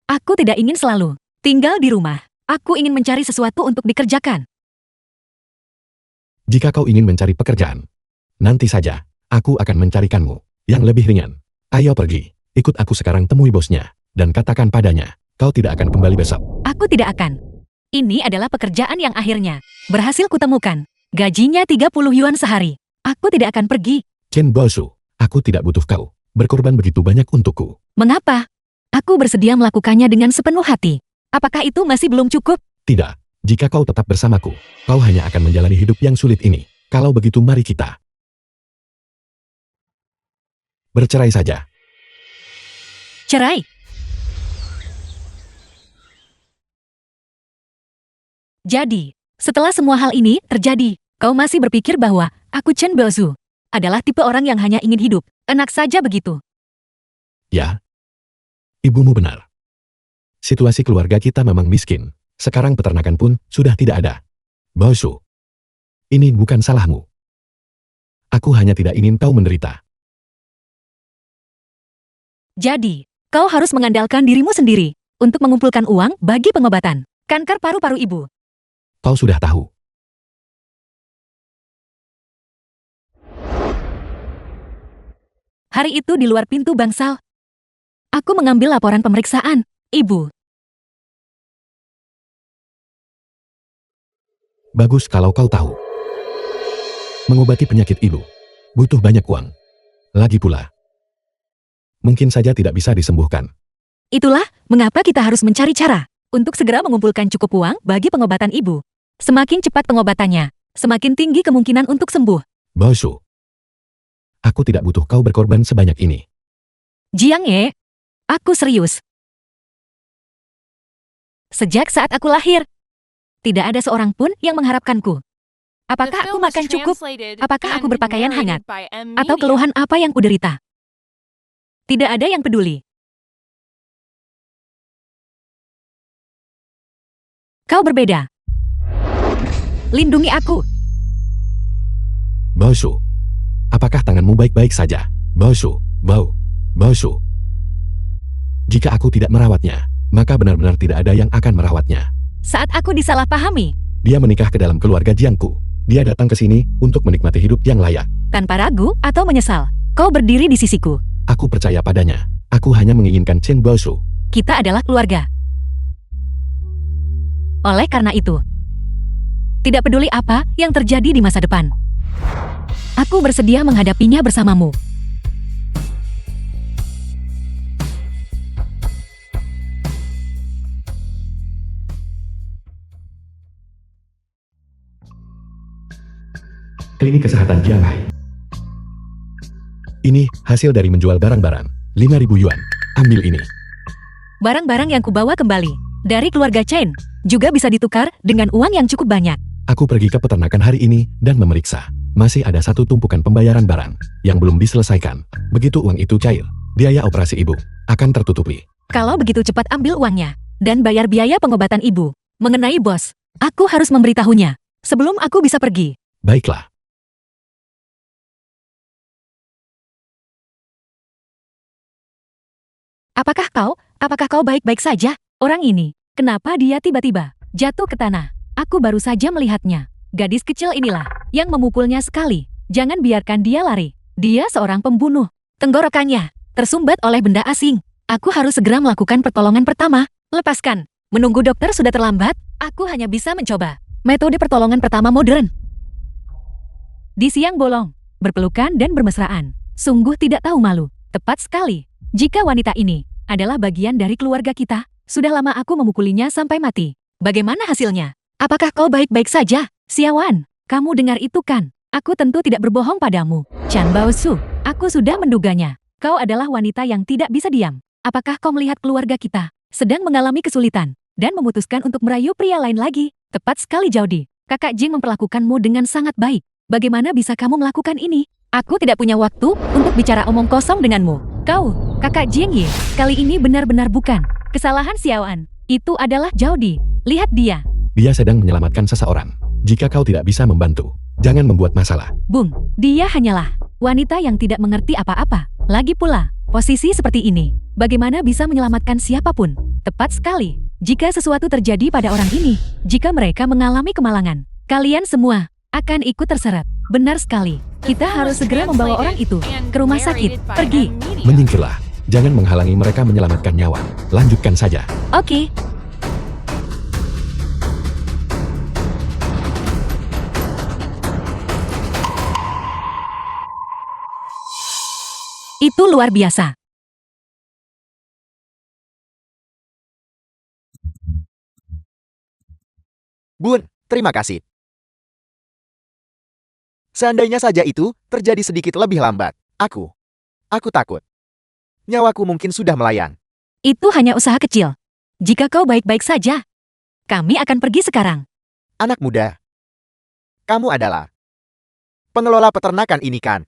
Aku tidak ingin selalu tinggal di rumah. Aku ingin mencari sesuatu untuk dikerjakan. Jika kau ingin mencari pekerjaan, nanti saja, aku akan mencarikanmu yang lebih ringan. Ayo pergi, ikut aku sekarang temui bosnya, dan katakan padanya, kau tidak akan kembali besok. Aku tidak akan. Ini adalah pekerjaan yang akhirnya berhasil kutemukan. Gajinya 30 yuan sehari. Aku tidak akan pergi. Chen Bosu, aku tidak butuh kau. Berkorban begitu banyak untukku. Mengapa? Aku bersedia melakukannya dengan sepenuh hati. Apakah itu masih belum cukup? Tidak, jika kau tetap bersamaku, kau hanya akan menjalani hidup yang sulit ini. Kalau begitu mari kita bercerai saja. Cerai. Jadi, setelah semua hal ini terjadi, kau masih berpikir bahwa aku Chen Bosu adalah tipe orang yang hanya ingin hidup enak saja begitu. Ya, ibumu benar. Situasi keluarga kita memang miskin. Sekarang peternakan pun sudah tidak ada. Bosu, ini bukan salahmu. Aku hanya tidak ingin kau menderita. Jadi, kau harus mengandalkan dirimu sendiri untuk mengumpulkan uang bagi pengobatan kanker paru-paru ibu. Kau sudah tahu. Hari itu di luar pintu bangsal. Aku mengambil laporan pemeriksaan, Ibu. Bagus kalau kau tahu. Mengobati penyakit ibu butuh banyak uang. Lagi pula, mungkin saja tidak bisa disembuhkan. Itulah mengapa kita harus mencari cara untuk segera mengumpulkan cukup uang bagi pengobatan ibu. Semakin cepat pengobatannya, semakin tinggi kemungkinan untuk sembuh. Bosu, aku tidak butuh kau berkorban sebanyak ini. Jiang Ye, aku serius. Sejak saat aku lahir, tidak ada seorang pun yang mengharapkanku. The Apakah aku film was makan cukup? translated Apakah aku and berpakaian hangat? narrated by M. Atau Media. keluhan apa yang kuderita? Tidak ada yang peduli. Kau berbeda. Lindungi aku. Bosu, apakah tanganmu baik-baik saja? Bosu, Bosu. Jika aku tidak merawatnya, maka benar-benar tidak ada yang akan merawatnya. Saat aku disalahpahami, Dia menikah ke dalam keluarga Jiangku. Dia datang ke sini untuk menikmati hidup yang layak. tanpa ragu atau menyesal, kau berdiri di sisiku. Aku percaya padanya. Aku hanya menginginkan Chen Bosu. Kita adalah keluarga. Oleh karena itu, tidak peduli apa yang terjadi di masa depan, aku bersedia menghadapinya bersamamu. Klinik Kesehatan Jianghai. Ini hasil dari menjual barang-barang. 5.000 yuan. Ambil ini. Barang-barang yang kubawa kembali dari keluarga Chen juga bisa ditukar dengan uang yang cukup banyak. Aku pergi ke peternakan hari ini dan memeriksa. Masih ada satu tumpukan pembayaran barang yang belum diselesaikan. Begitu uang itu cair, biaya operasi ibu akan tertutupi. Kalau begitu cepat ambil uangnya dan bayar biaya pengobatan ibu. Mengenai bos, aku harus memberitahunya sebelum aku bisa pergi. Baiklah. Apakah kau baik-baik saja? Orang ini, kenapa dia tiba-tiba jatuh ke tanah? Aku baru saja melihatnya. Gadis kecil inilah yang memukulnya sekali. Jangan biarkan dia lari. Dia seorang pembunuh. Tenggorokannya tersumbat oleh benda asing. Aku harus segera melakukan pertolongan pertama. Lepaskan. Menunggu dokter sudah terlambat. Aku hanya bisa mencoba metode pertolongan pertama modern. Di siang bolong, berpelukan dan bermesraan. Sungguh tidak tahu malu. Tepat sekali. Jika wanita ini adalah bagian dari keluarga kita, sudah lama aku memukulinya sampai mati. Bagaimana hasilnya? Apakah kau baik-baik saja? Xiaowan, kamu dengar itu kan? Aku tentu tidak berbohong padamu. Chan Baosu, aku sudah menduganya. Kau adalah wanita yang tidak bisa diam. Apakah kau melihat keluarga kita sedang mengalami kesulitan dan memutuskan untuk merayu pria lain lagi? Tepat sekali Jaudi. Kakak Jing memperlakukanmu dengan sangat baik. Bagaimana bisa kamu melakukan ini? Aku tidak punya waktu untuk bicara omong kosong denganmu. Kau, kakak Jiang Yi, kali ini benar-benar bukan kesalahan Xiaoan. Itu adalah Jaudi. Lihat dia. Dia sedang menyelamatkan seseorang. Jika kau tidak bisa membantu, jangan membuat masalah. Bung, dia hanyalah wanita yang tidak mengerti apa-apa. Lagi pula, posisi seperti ini, bagaimana bisa menyelamatkan siapapun? Tepat sekali. Jika sesuatu terjadi pada orang ini, jika mereka mengalami kemalangan, kalian semua akan ikut terseret. Benar sekali. Kita harus segera membawa orang itu ke rumah sakit. Pergi. Menyingkirlah. Jangan menghalangi mereka menyelamatkan nyawa. Lanjutkan saja. Oke. Itu luar biasa. Bun, terima kasih. Seandainya saja itu terjadi sedikit lebih lambat, aku takut. Nyawaku mungkin sudah melayang. Itu hanya usaha kecil. Jika kau baik-baik saja, kami akan pergi sekarang. Anak muda, kamu adalah pengelola peternakan ini kan?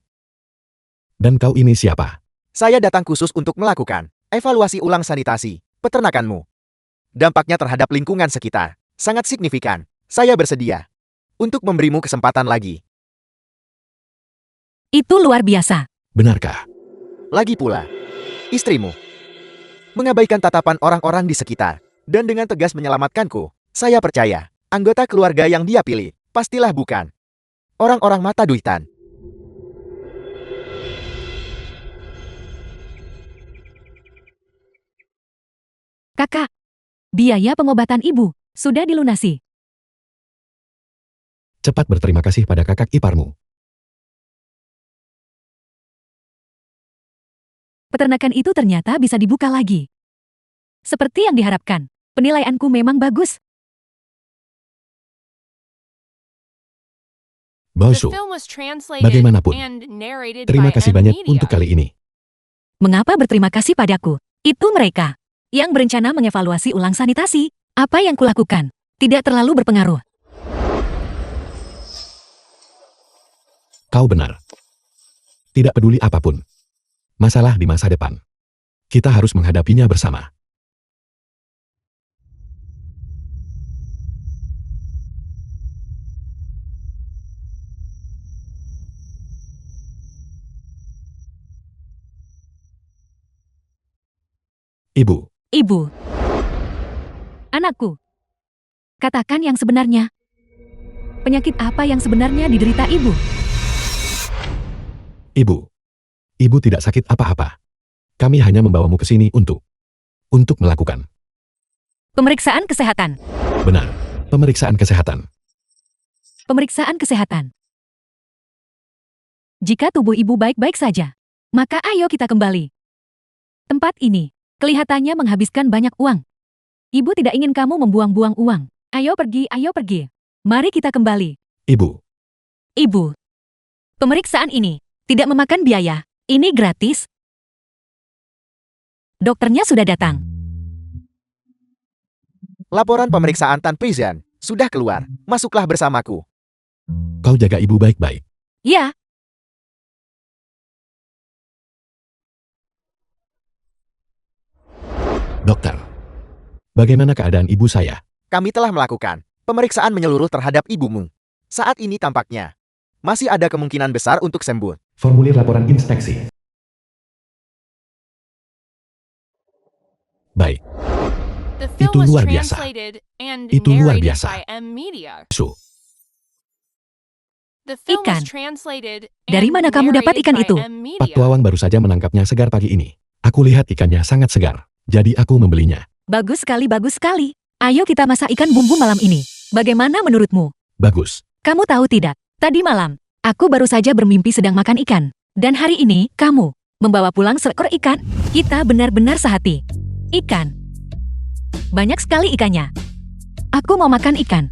Dan kau ini siapa? Saya datang khusus untuk melakukan evaluasi ulang sanitasi peternakanmu. Dampaknya terhadap lingkungan sekitar sangat signifikan. Saya bersedia untuk memberimu kesempatan lagi. Itu luar biasa. Benarkah? Lagi pula, istrimu mengabaikan tatapan orang-orang di sekitar dan dengan tegas menyelamatkanku. Saya percaya, anggota keluarga yang dia pilih pastilah bukan orang-orang mata duitan. Kakak, biaya pengobatan ibu sudah dilunasi. Cepat berterima kasih pada kakak iparmu. Peternakan itu ternyata bisa dibuka lagi. Seperti yang diharapkan, penilaianku memang bagus. The Baosu, film was translated bagaimanapun, and narrated terima by kasih M banyak Media. untuk kali ini. Mengapa berterima kasih padaku? Itu mereka yang berencana mengevaluasi ulang sanitasi. Apa yang kulakukan tidak terlalu berpengaruh. Kau benar. Tidak peduli apapun. Masalah di masa depan. Kita harus menghadapinya bersama. Ibu, Ibu. Anakku. Katakan yang sebenarnya. Penyakit apa yang sebenarnya diderita ibu? ibu. Ibu tidak sakit apa-apa. Kami hanya membawamu ke sini untuk melakukan. Pemeriksaan kesehatan. Benar, pemeriksaan kesehatan. Pemeriksaan kesehatan. Jika tubuh ibu baik-baik saja, maka ayo kita kembali. Tempat ini kelihatannya menghabiskan banyak uang. Ibu tidak ingin kamu membuang-buang uang. Ayo pergi, ayo pergi. Mari kita kembali. Ibu, Ibu, pemeriksaan ini tidak memakan biaya. Ini gratis. Dokternya sudah datang. Laporan pemeriksaan Tan Peizhen sudah keluar. Masuklah bersamaku. kau jaga ibu baik-baik. Ya, Dokter, bagaimana keadaan ibu saya? Kami telah melakukan pemeriksaan menyeluruh terhadap ibumu. Saat ini tampaknya masih ada kemungkinan besar untuk sembuh. Formulir laporan inspeksi. The Baik, film Itu was luar biasa. translated and Itu luar narrated biasa. by M Media. Su. The film was Ikan. translated Dari and mana kamu dapat narrated ikan by itu? M Media. Patuawan baru saja menangkapnya segar pagi ini. Aku lihat ikannya sangat segar, jadi aku membelinya. bagus sekali, bagus sekali. Ayo kita masak ikan bumbu malam ini. Bagaimana menurutmu? Bagus. Kamu tahu tidak? Tadi malam, aku baru saja bermimpi sedang makan ikan. Dan hari ini, kamu membawa pulang seekor ikan. Kita benar-benar sehati. Ikan. Banyak sekali ikannya. Aku mau makan ikan.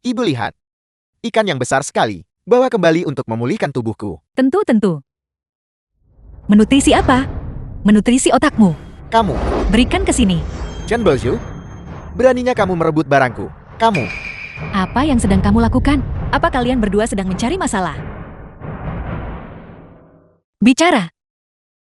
Ibu lihat. Ikan yang besar sekali. Bawa kembali untuk memulihkan tubuhku. Tentu-tentu. Menutrisi apa? Menutrisi otakmu. Kamu, Berikan ke sini. Chen Boju. Beraninya kamu merebut barangku. Kamu, Apa yang sedang kamu lakukan? Apa kalian berdua sedang mencari masalah? Bicara.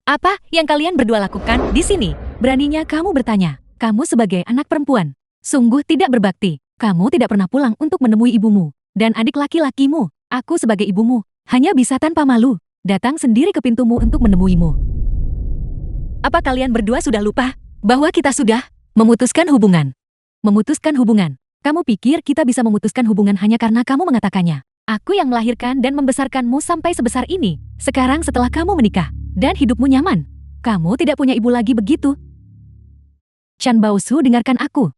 Apa yang kalian berdua lakukan di sini? Beraninya kamu bertanya. Kamu sebagai anak perempuan. Sungguh tidak berbakti. Kamu tidak pernah pulang untuk menemui ibumu. Dan adik laki-lakimu. Aku sebagai ibumu. Hanya bisa tanpa malu. Datang sendiri ke pintumu untuk menemuimu. Apa kalian berdua sudah lupa? Bahwa kita sudah memutuskan hubungan. Memutuskan hubungan. Kamu pikir kita bisa memutuskan hubungan hanya karena kamu mengatakannya. Aku yang melahirkan dan membesarkanmu sampai sebesar ini. Sekarang setelah kamu menikah dan hidupmu nyaman, kamu tidak punya ibu lagi begitu? Chan Baosu, dengarkan aku.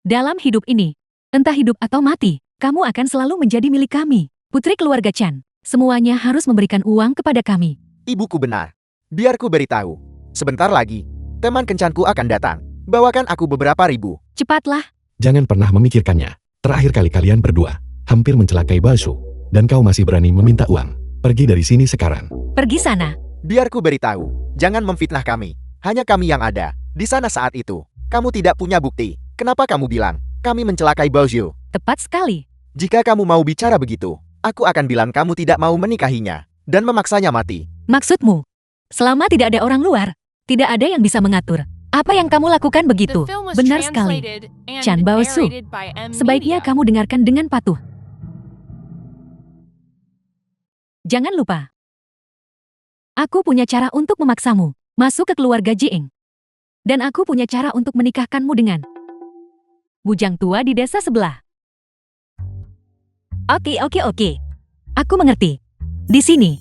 Dalam hidup ini, entah hidup atau mati, kamu akan selalu menjadi milik kami. Putri keluarga Chan, semuanya harus memberikan uang kepada kami. ibuku benar. Biar ku beritahu. Sebentar lagi, teman kencanku akan datang. Bawakan aku beberapa ribu. Cepatlah, Jangan pernah memikirkannya. Terakhir kali kalian berdua hampir mencelakai Baosu, dan kau masih berani meminta uang. Pergi dari sini sekarang. pergi sana. Biar ku beritahu. Jangan memfitnah kami. Hanya kami yang ada. Di sana saat itu. Kamu tidak punya bukti. Kenapa kamu bilang kami mencelakai Baozu? Tepat sekali. Jika kamu mau bicara begitu, aku akan bilang kamu tidak mau menikahinya dan memaksanya mati. Maksudmu, selama tidak ada orang luar, tidak ada yang bisa mengatur. Apa yang kamu lakukan The begitu? film was Benar sekali. translated and Chan Baosu, narrated by M sebaiknya Media. kamu dengarkan dengan patuh. Jangan lupa. Aku punya cara untuk memaksamu masuk ke keluarga Jieng. Dan aku punya cara untuk menikahkanmu dengan bujang tua di desa sebelah. Oke. Aku mengerti. Di sini,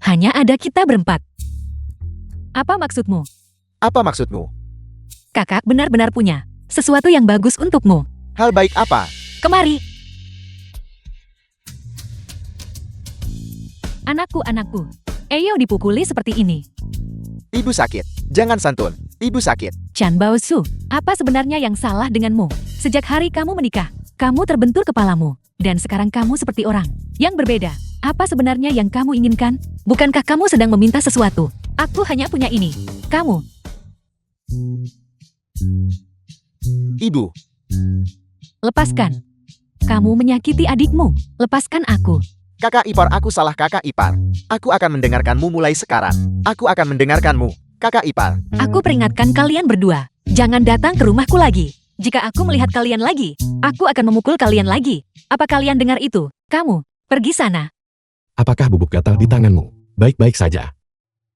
hanya ada kita berempat. Apa maksudmu? Apa maksudmu? Kakak benar-benar punya sesuatu yang bagus untukmu. Hal baik apa? Kemari. Anakku. Eyo dipukuli seperti ini. Ibu sakit. Jangan santun. Ibu sakit. Chan Baosu, apa sebenarnya yang salah denganmu? Sejak hari kamu menikah, kamu terbentur kepalamu. Dan sekarang kamu seperti orang yang berbeda. Apa sebenarnya yang kamu inginkan? Bukankah kamu sedang meminta sesuatu? Aku hanya punya ini. Kamu. Ibu. Lepaskan. Kamu menyakiti adikmu. Lepaskan aku. Kakak ipar, aku salah kakak ipar. Aku akan mendengarkanmu mulai sekarang. Aku akan mendengarkanmu, kakak ipar. Aku peringatkan kalian berdua. Jangan datang ke rumahku lagi. Jika aku melihat kalian lagi, aku akan memukul kalian lagi. Apa kalian dengar itu? Kamu, pergi sana. Apakah bubuk gatal di tanganmu? Baik-baik saja.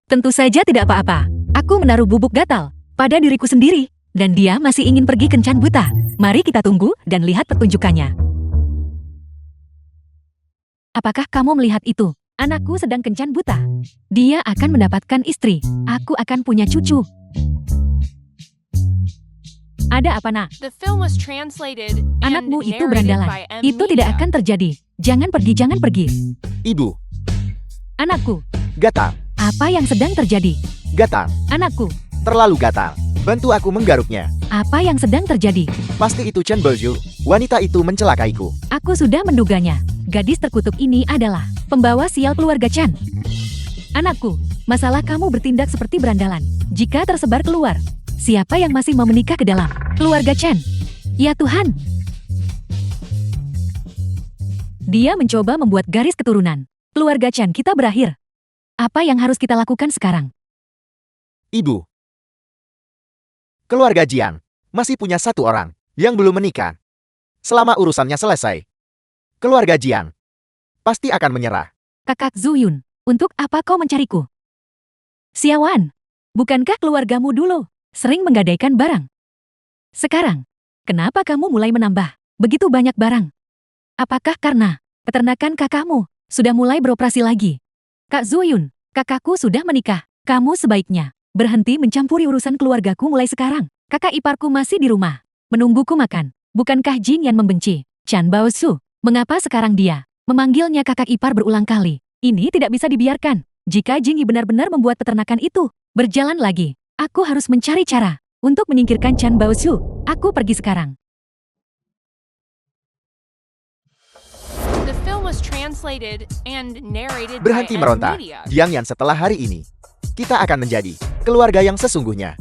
Tentu saja tidak apa-apa. Aku menaruh bubuk gatal pada diriku sendiri. Dan dia masih ingin pergi kencan buta. Mari kita tunggu dan lihat pertunjukannya. Apakah kamu melihat itu? Anakku sedang kencan buta. Dia akan mendapatkan istri. Aku akan punya cucu. Ada apa, nak? The film was translated and Anakmu itu narrated berandalan. by M. Itu tidak Media. akan terjadi. Jangan pergi. Ibu. Anakku, Gatal. apa yang sedang terjadi? Gatal. Anakku, Terlalu gatal. Bantu aku menggaruknya. apa yang sedang terjadi? Pasti itu Chen Boju. Wanita itu mencelakaiku. Aku sudah menduganya. Gadis terkutuk ini adalah pembawa sial keluarga Chan. Anakku, masalah kamu bertindak seperti berandalan. Jika tersebar keluar, siapa yang masih mau menikah ke dalam keluarga Chan? Ya Tuhan. Dia mencoba membuat garis keturunan. Keluarga Chan kita berakhir. Apa yang harus kita lakukan sekarang? Ibu. Keluarga Jiang masih punya satu orang yang belum menikah. Selama urusannya selesai, keluarga Jiang pasti akan menyerah. Kakak Zuyun, untuk apa kau mencariku? Xiaowan, bukankah keluargamu dulu sering menggadaikan barang? Sekarang, kenapa kamu mulai menambah begitu banyak barang? Apakah karena peternakan kakakmu sudah mulai beroperasi lagi? Kak Zuyun, kakakku sudah menikah. Kamu sebaiknya berhenti mencampuri urusan keluargaku mulai sekarang. Kakak iparku masih di rumah, menungguku makan. Bukankah Jing Yan membenci Chan Baosu? Mengapa sekarang dia memanggilnya kakak ipar berulang kali? Ini tidak bisa dibiarkan. Jika Jing Yi benar-benar membuat peternakan itu berjalan lagi, aku harus mencari cara untuk menyingkirkan Chan Baosu. Aku pergi sekarang. The film was translated and narrated Berhenti by M. meronta. Media. Jiang Yan, setelah hari ini, kita akan menjadi keluarga yang sesungguhnya.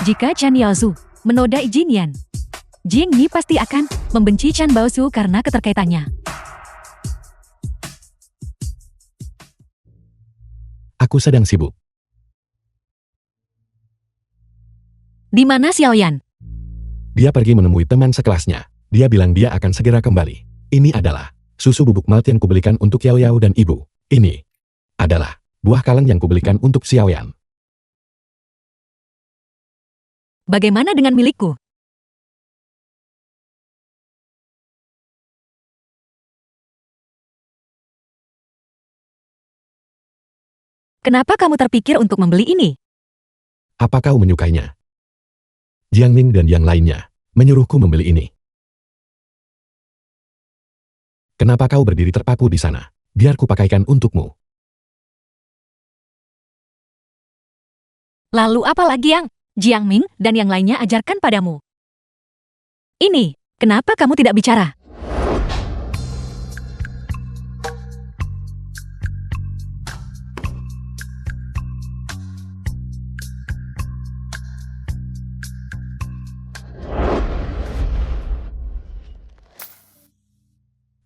Jika Chan Yaozu menodai Jing Yan, Jing Yi pasti akan membenci Chan Baosu karena keterkaitannya. Aku sedang sibuk. Di mana Xiaoyan? Dia pergi menemui teman sekelasnya. Dia bilang dia akan segera kembali. Ini adalah susu bubuk malt yang kubelikan untuk Yao Yao dan ibu. Ini adalah buah kaleng yang kubelikan untuk Xiaoyan. Bagaimana dengan milikku? Kenapa kamu terpikir untuk membeli ini? Apa kau menyukainya? Jiang Ning dan yang lainnya menyuruhku membeli ini. Kenapa kau berdiri terpaku di sana? Biar kupakaikan untukmu. Lalu apa lagi yang Jiang Ming dan yang lainnya ajarkan padamu? Ini, kenapa kamu tidak bicara?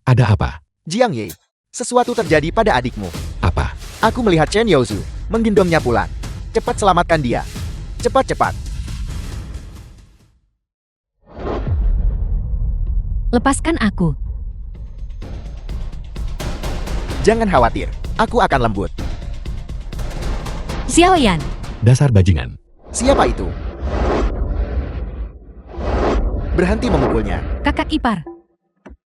Ada apa? Jiang Ye, sesuatu terjadi pada adikmu. Apa? Aku melihat Chen Yaozu menggendongnya pulang. Cepat selamatkan dia. Cepat-cepat. Lepaskan aku. Jangan khawatir, aku akan lembut. Xiaoyan, Dasar bajingan. Siapa itu? Berhenti memukulnya. Kakak ipar.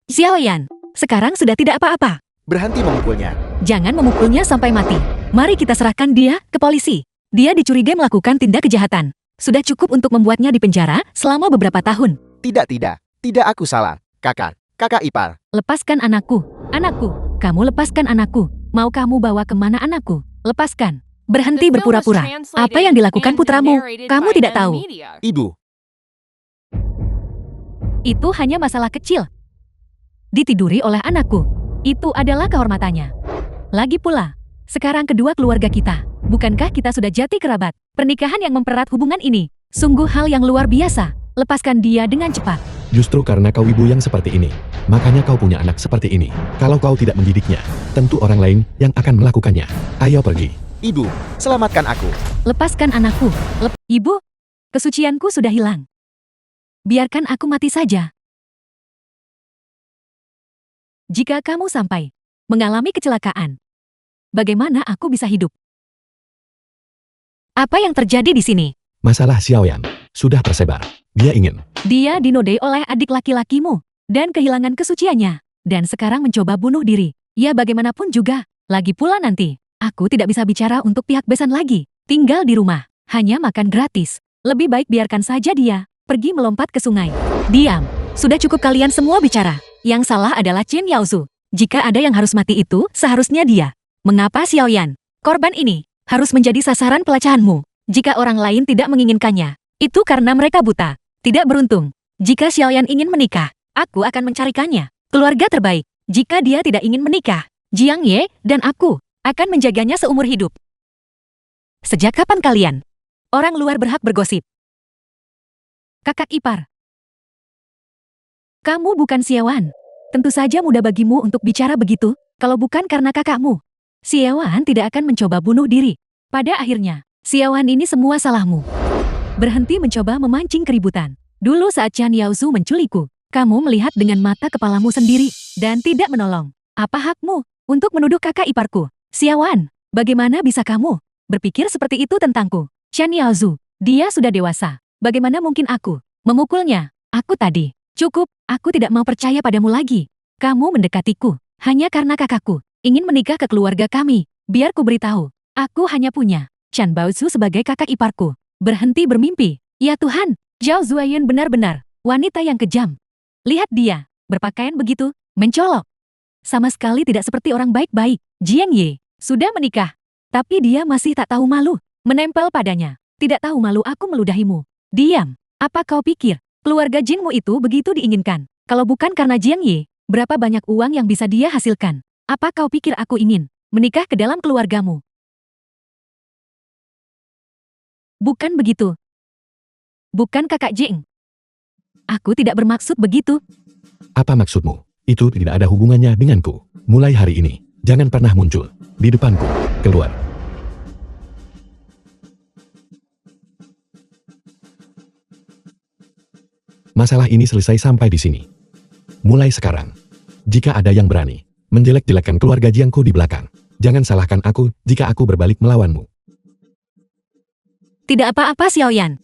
Xiaoyan, sekarang sudah tidak apa-apa. Berhenti memukulnya. Jangan memukulnya sampai mati. Mari kita serahkan dia ke polisi. Dia dicurigai melakukan tindak kejahatan. Sudah cukup untuk membuatnya dipenjara selama beberapa tahun. Tidak. Tidak aku salah. Kakak ipar. Lepaskan anakku. Anakku, kamu lepaskan anakku. Mau kamu bawa kemana anakku? Lepaskan. Berhenti The film was berpura-pura. translated Apa yang dilakukan and putramu? narrated Kamu by tidak M tahu. Media. Ibu, Itu hanya masalah kecil. Ditiduri oleh anakku. Itu adalah kehormatannya. Lagi pula, sekarang kedua keluarga kita. Bukankah kita sudah jati kerabat? Pernikahan yang mempererat hubungan ini. Sungguh hal yang luar biasa. Lepaskan dia dengan cepat. Justru karena kau ibu yang seperti ini, makanya kau punya anak seperti ini. Kalau kau tidak mendidiknya, tentu orang lain yang akan melakukannya. Ayo pergi. ibu, selamatkan aku. Lepaskan anakku. Ibu, kesucianku sudah hilang. Biarkan aku mati saja. Jika kamu sampai mengalami kecelakaan, bagaimana aku bisa hidup? Apa yang terjadi di sini? Masalah Xiaoyan sudah tersebar. Dia dinodai oleh adik laki-lakimu dan kehilangan kesuciannya. Dan sekarang mencoba bunuh diri. Ya bagaimanapun juga. Lagi pula nanti, aku tidak bisa bicara untuk pihak besan lagi. Tinggal di rumah, hanya makan gratis. Lebih baik biarkan saja dia pergi melompat ke sungai. Diam. Sudah cukup kalian semua bicara. Yang salah adalah Chen Yaozu. Jika ada yang harus mati itu, seharusnya dia. Mengapa Xiaoyan, korban ini, harus menjadi sasaran pelacahanmu? Jika orang lain tidak menginginkannya, itu karena mereka buta. Tidak beruntung. Jika Xiaoyan ingin menikah, aku akan mencarikannya keluarga terbaik. Jika dia tidak ingin menikah, Jiang Ye dan aku akan menjaganya seumur hidup. Sejak kapan kalian, orang luar, berhak bergosip? Kakak ipar. Kamu bukan Xiaoyan. Tentu saja mudah bagimu untuk bicara begitu, kalau bukan karena kakakmu. Xiaoyan tidak akan mencoba bunuh diri. Pada akhirnya, Xiaoyan ini semua salahmu. Berhenti mencoba memancing keributan. Dulu saat Chen Yaozu menculikku, kamu melihat dengan mata kepalamu sendiri dan tidak menolong. Apa hakmu untuk menuduh kakak iparku? Xiaoyan, bagaimana bisa kamu berpikir seperti itu tentangku? Chen Yaozu, dia sudah dewasa. Bagaimana mungkin aku memukulnya? Aku tadi. Cukup, aku tidak mau percaya padamu lagi. Kamu mendekatiku hanya karena kakakku ingin menikah ke keluarga kami. Biar ku beritahu, aku hanya punya Chen Baozu sebagai kakak iparku. Berhenti bermimpi. Ya Tuhan, Zhao Zuoyun benar-benar wanita yang kejam. Lihat dia, berpakaian begitu, mencolok. Sama sekali tidak seperti orang baik-baik. Jiang Ye sudah menikah, tapi dia masih tak tahu malu. Menempel padanya. Tidak tahu malu aku meludahimu. Diam. Apa kau pikir keluarga Jinmu itu begitu diinginkan? Kalau bukan karena Jiang Ye, berapa banyak uang yang bisa dia hasilkan? Apa kau pikir aku ingin menikah ke dalam keluargamu? Bukan begitu. Bukan kakak Jing. Aku tidak bermaksud begitu. Apa maksudmu? Itu tidak ada hubungannya denganku. Mulai hari ini, jangan pernah muncul di depanku. Keluar. Masalah ini selesai sampai di sini. Mulai sekarang, jika ada yang berani menjelek-jelekkan keluarga Jiangku di belakang, jangan salahkan aku jika aku berbalik melawanmu. Tidak apa-apa Xiaoyan.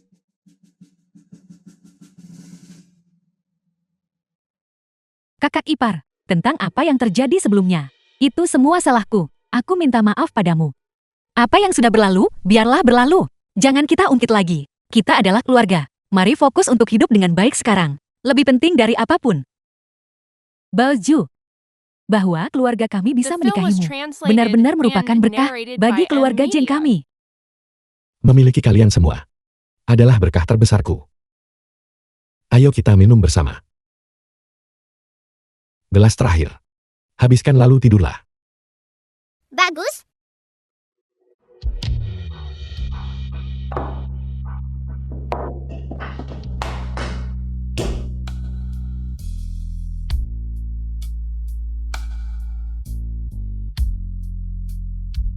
Kakak ipar, tentang apa yang terjadi sebelumnya. Itu semua salahku. Aku minta maaf padamu. Apa yang sudah berlalu, biarlah berlalu. Jangan kita ungkit lagi. Kita adalah keluarga. Mari fokus untuk hidup dengan baik sekarang. Lebih penting dari apapun. Baozu, bahwa keluarga kami bisa The film was menikahimu translated benar-benar merupakan and berkah narrated bagi by keluarga M Jin Media. kami. Memiliki kalian semua adalah berkah terbesarku. Ayo kita minum bersama. Gelas terakhir. Habiskan lalu tidurlah. Bagus.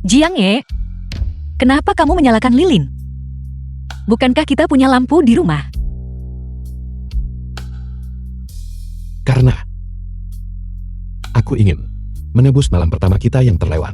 Jiang Ye, kenapa kamu menyalakan lilin? Bukankah kita punya lampu di rumah? Karena aku ingin menebus malam pertama kita yang terlewat.